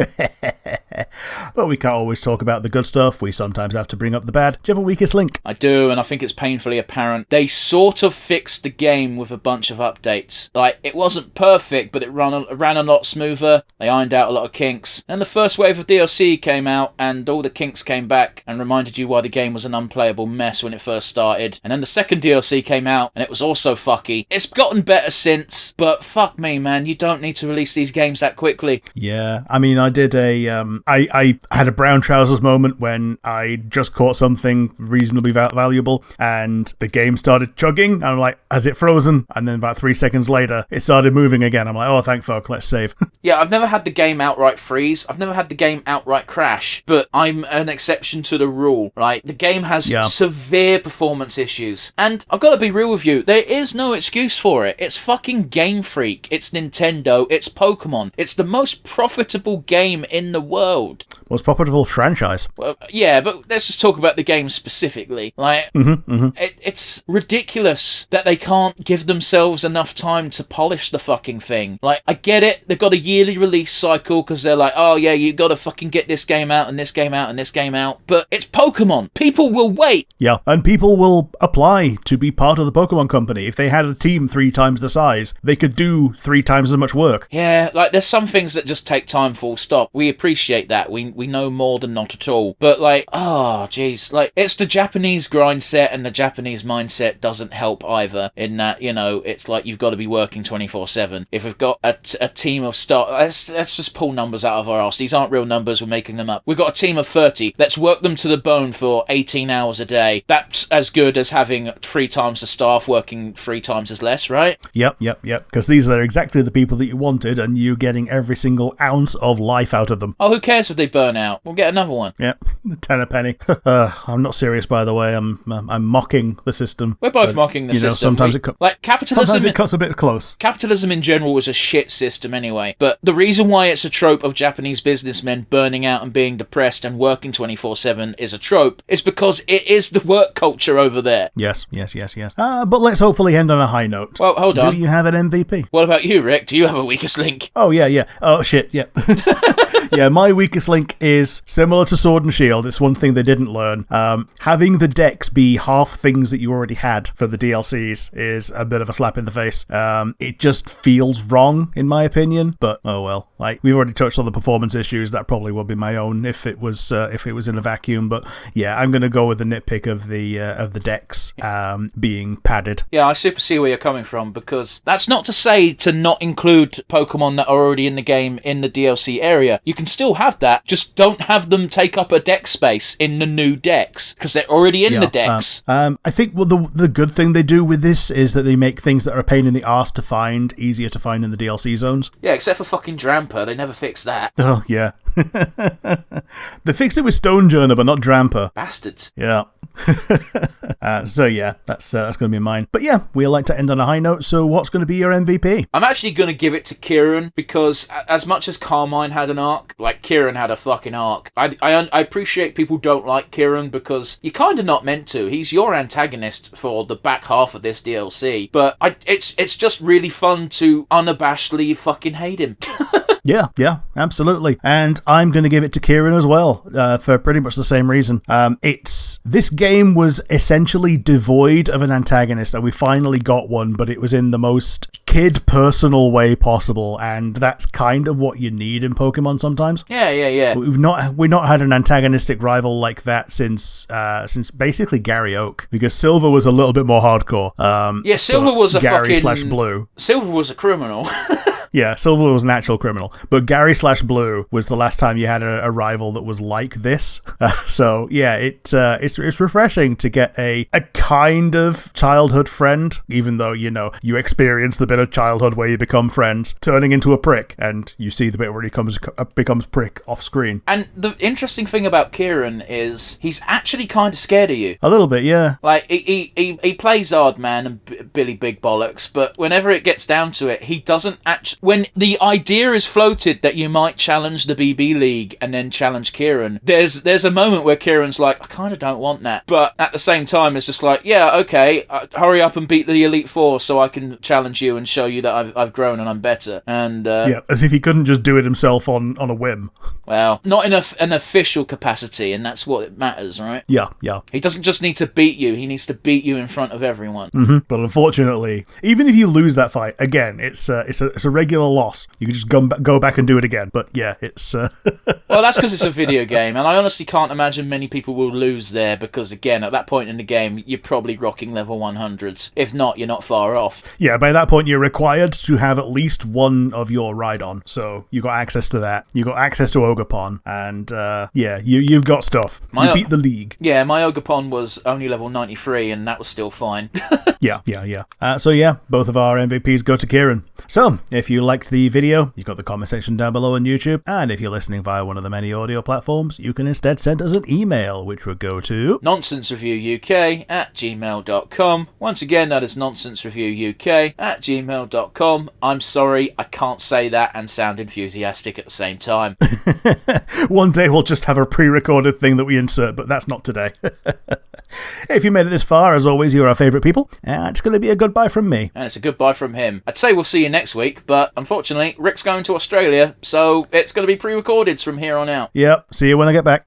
But we can't always talk about the good stuff. We sometimes have to bring up the bad. Do you have a weakest link? I do, and I think it's painfully apparent. They sort of fixed the game with a bunch of updates. Like, it wasn't perfect, but it ran a lot smoother. They ironed out a lot of kinks. Then the first wave of DLC came out, and all the kinks came back and reminded you why the game was an unplayable mess when it first started. And then the second DLC came out, and it was also fucky. It's gotten better since, but fuck me, man, you don't need to release these games that quickly. Yeah, I mean, I did I had a brown trousers moment when I just caught something reasonably valuable, and the game started chugging, and I'm like, has it frozen? And then about 3 seconds later, it started moving again. I'm like, oh, thank fuck, let's save. Yeah, I've never had the game outright freeze. I've never had the game outright crash, but I'm an exception to the rule, right? The game has severe performance issues, and I've got to be real with you, there is no excuse for it. It's fucking Game Freak. It's Nintendo. It's Pokemon. It's the most profitable game in the world. Most profitable franchise. Well, yeah, but let's just talk about the game specifically. Like, it's ridiculous that they can't give themselves enough time to polish the fucking thing. Like, I get it, they've got a yearly release cycle because they're like, oh yeah, you got to fucking get this game out and this game out and this game out. But it's Pokemon. People will wait. Yeah, and people will apply to be part of the Pokemon company. If they had a team 3 times the size, they could do 3 times as much work. Yeah, like, there's some things that just take time, full stop. We appreciate that. We know more than not at all. But like, oh jeez, like, it's the Japanese grind set, and the Japanese mindset doesn't help either, in that, you know, it's like you've got to be working 24/7. If we've got a team of let's just pull numbers out of our arse. These aren't real numbers, we're making them up. We've got a team of 30. Let's work them to the bone for 18 hours a day. That's as good as having 3 times the staff working 3 times as less, right? Yep. Because these are exactly the people that you wanted, and you're getting every single ounce of life out of them. Oh, who cares if they burn out? We'll get another one. Yep, 10 a penny. I'm not serious, by the way. I'm mocking the system. We're both mocking the system. Sometimes capitalism. It cuts a bit close. Capitalism in general is a shit system anyway. But the reason why it's a trope of Japanese businessmen burning out and being depressed and working 24/7 is a trope is because it is the work culture over there. Yes. But let's hopefully end on a high note. Well, hold on. Do you have an MVP? What about you, Rick? Do you have a weakest link? Oh, yeah. Oh, shit, yeah. Yeah, my weakest link is similar to Sword and Shield. It's one thing they didn't learn. Having the decks be half things that you already had for the DLCs is a bit of a slap in the face. It just feels wrong, in my opinion, but oh well. Like, we've already touched on the performance issues. That probably would be my own if it was in a vacuum. But yeah, I'm going to go with the nitpick of the decks being padded. Yeah, I super see where you're coming from, because that's not to say to not include Pokemon that are already in the game in the DLC area. You can still have that, just don't have them take up a deck space in the new decks, because they're already in the decks. I think the good thing they do with this is that they make things that are a pain in the arse to find easier to find in the DLC zones. Yeah, except for fucking Drampa, they never fixed that. Oh, yeah. They fixed it with Stonejourner, but not Drampa. Bastards. Yeah. So yeah, that's going to be mine. But yeah, we like to end on a high note, so what's going to be your MVP? I'm actually going to give it to Kieran, because as much as Carmine had an arc, like, Kieran had a fucking arc. I appreciate people don't like Kieran, because you're kind of not meant to. He's your antagonist for the back half of this DLC, but it's just really fun to unabashedly fucking hate him. Yeah, absolutely. And I'm going to give it to Kieran as well, for pretty much the same reason. This game was essentially devoid of an antagonist, and we finally got one, but it was in the most kid personal way possible, and that's kind of what you need in Pokemon sometimes. Yeah. We've not had an antagonistic rival like that since basically Gary Oak, because Silver was a little bit more hardcore. Silver was a Gary fucking... Blue. Silver was a criminal. Yeah, Silver was an actual criminal, but Gary/Blue was the last time you had a rival that was like this. So yeah, it's refreshing to get a kind of childhood friend, even though you experience the bit of childhood where you become friends, turning into a prick, and you see the bit where he becomes prick off screen. And the interesting thing about Kieran is he's actually kind of scared of you. A little bit, yeah. Like he plays Aardman and Billy Big Bollocks, but whenever it gets down to it, he doesn't actually. When the idea is floated that you might challenge the BB League and then challenge Kieran, there's a moment where Kieran's like, I kind of don't want that. But at the same time, it's just like, yeah, okay, hurry up and beat the Elite Four so I can challenge you and show you that I've grown and I'm better. And yeah, as if he couldn't just do it himself on a whim. Well, not in an official capacity, and that's what matters, right? Yeah. He doesn't just need to beat you, he needs to beat you in front of everyone. Mm-hmm. But unfortunately, even if you lose that fight, again, it's a regular loss. You can just go back and do it again. But yeah, it's... Well, that's because it's a video game, and I honestly can't imagine many people will lose there, because again, at that point in the game, you're probably rocking level 100s. If not, you're not far off. Yeah, by that point, you're required to have at least one of your Rhydon, so you got access to that. You got access to Ogerpon, and yeah, you've got stuff. You beat the league. Yeah, my Ogerpon was only level 93, and that was still fine. Yeah. So yeah, both of our MVPs go to Kieran. So, if you liked the video, you've got the comment section down below on YouTube, and if you're listening via one of the many audio platforms, you can instead send us an email, which would go to nonsensereviewuk@gmail.com. Once again, that is nonsensereviewuk@gmail.com. I'm sorry, I can't say that and sound enthusiastic at the same time. One day we'll just have a pre-recorded thing that we insert, but that's not today. If you made it this far, as always, you're our favourite people, and it's going to be a goodbye from me. And it's a goodbye from him. I'd say we'll see you next week, but unfortunately, Rick's going to Australia, so it's going to be pre-recorded from here on out. Yep, see you when I get back.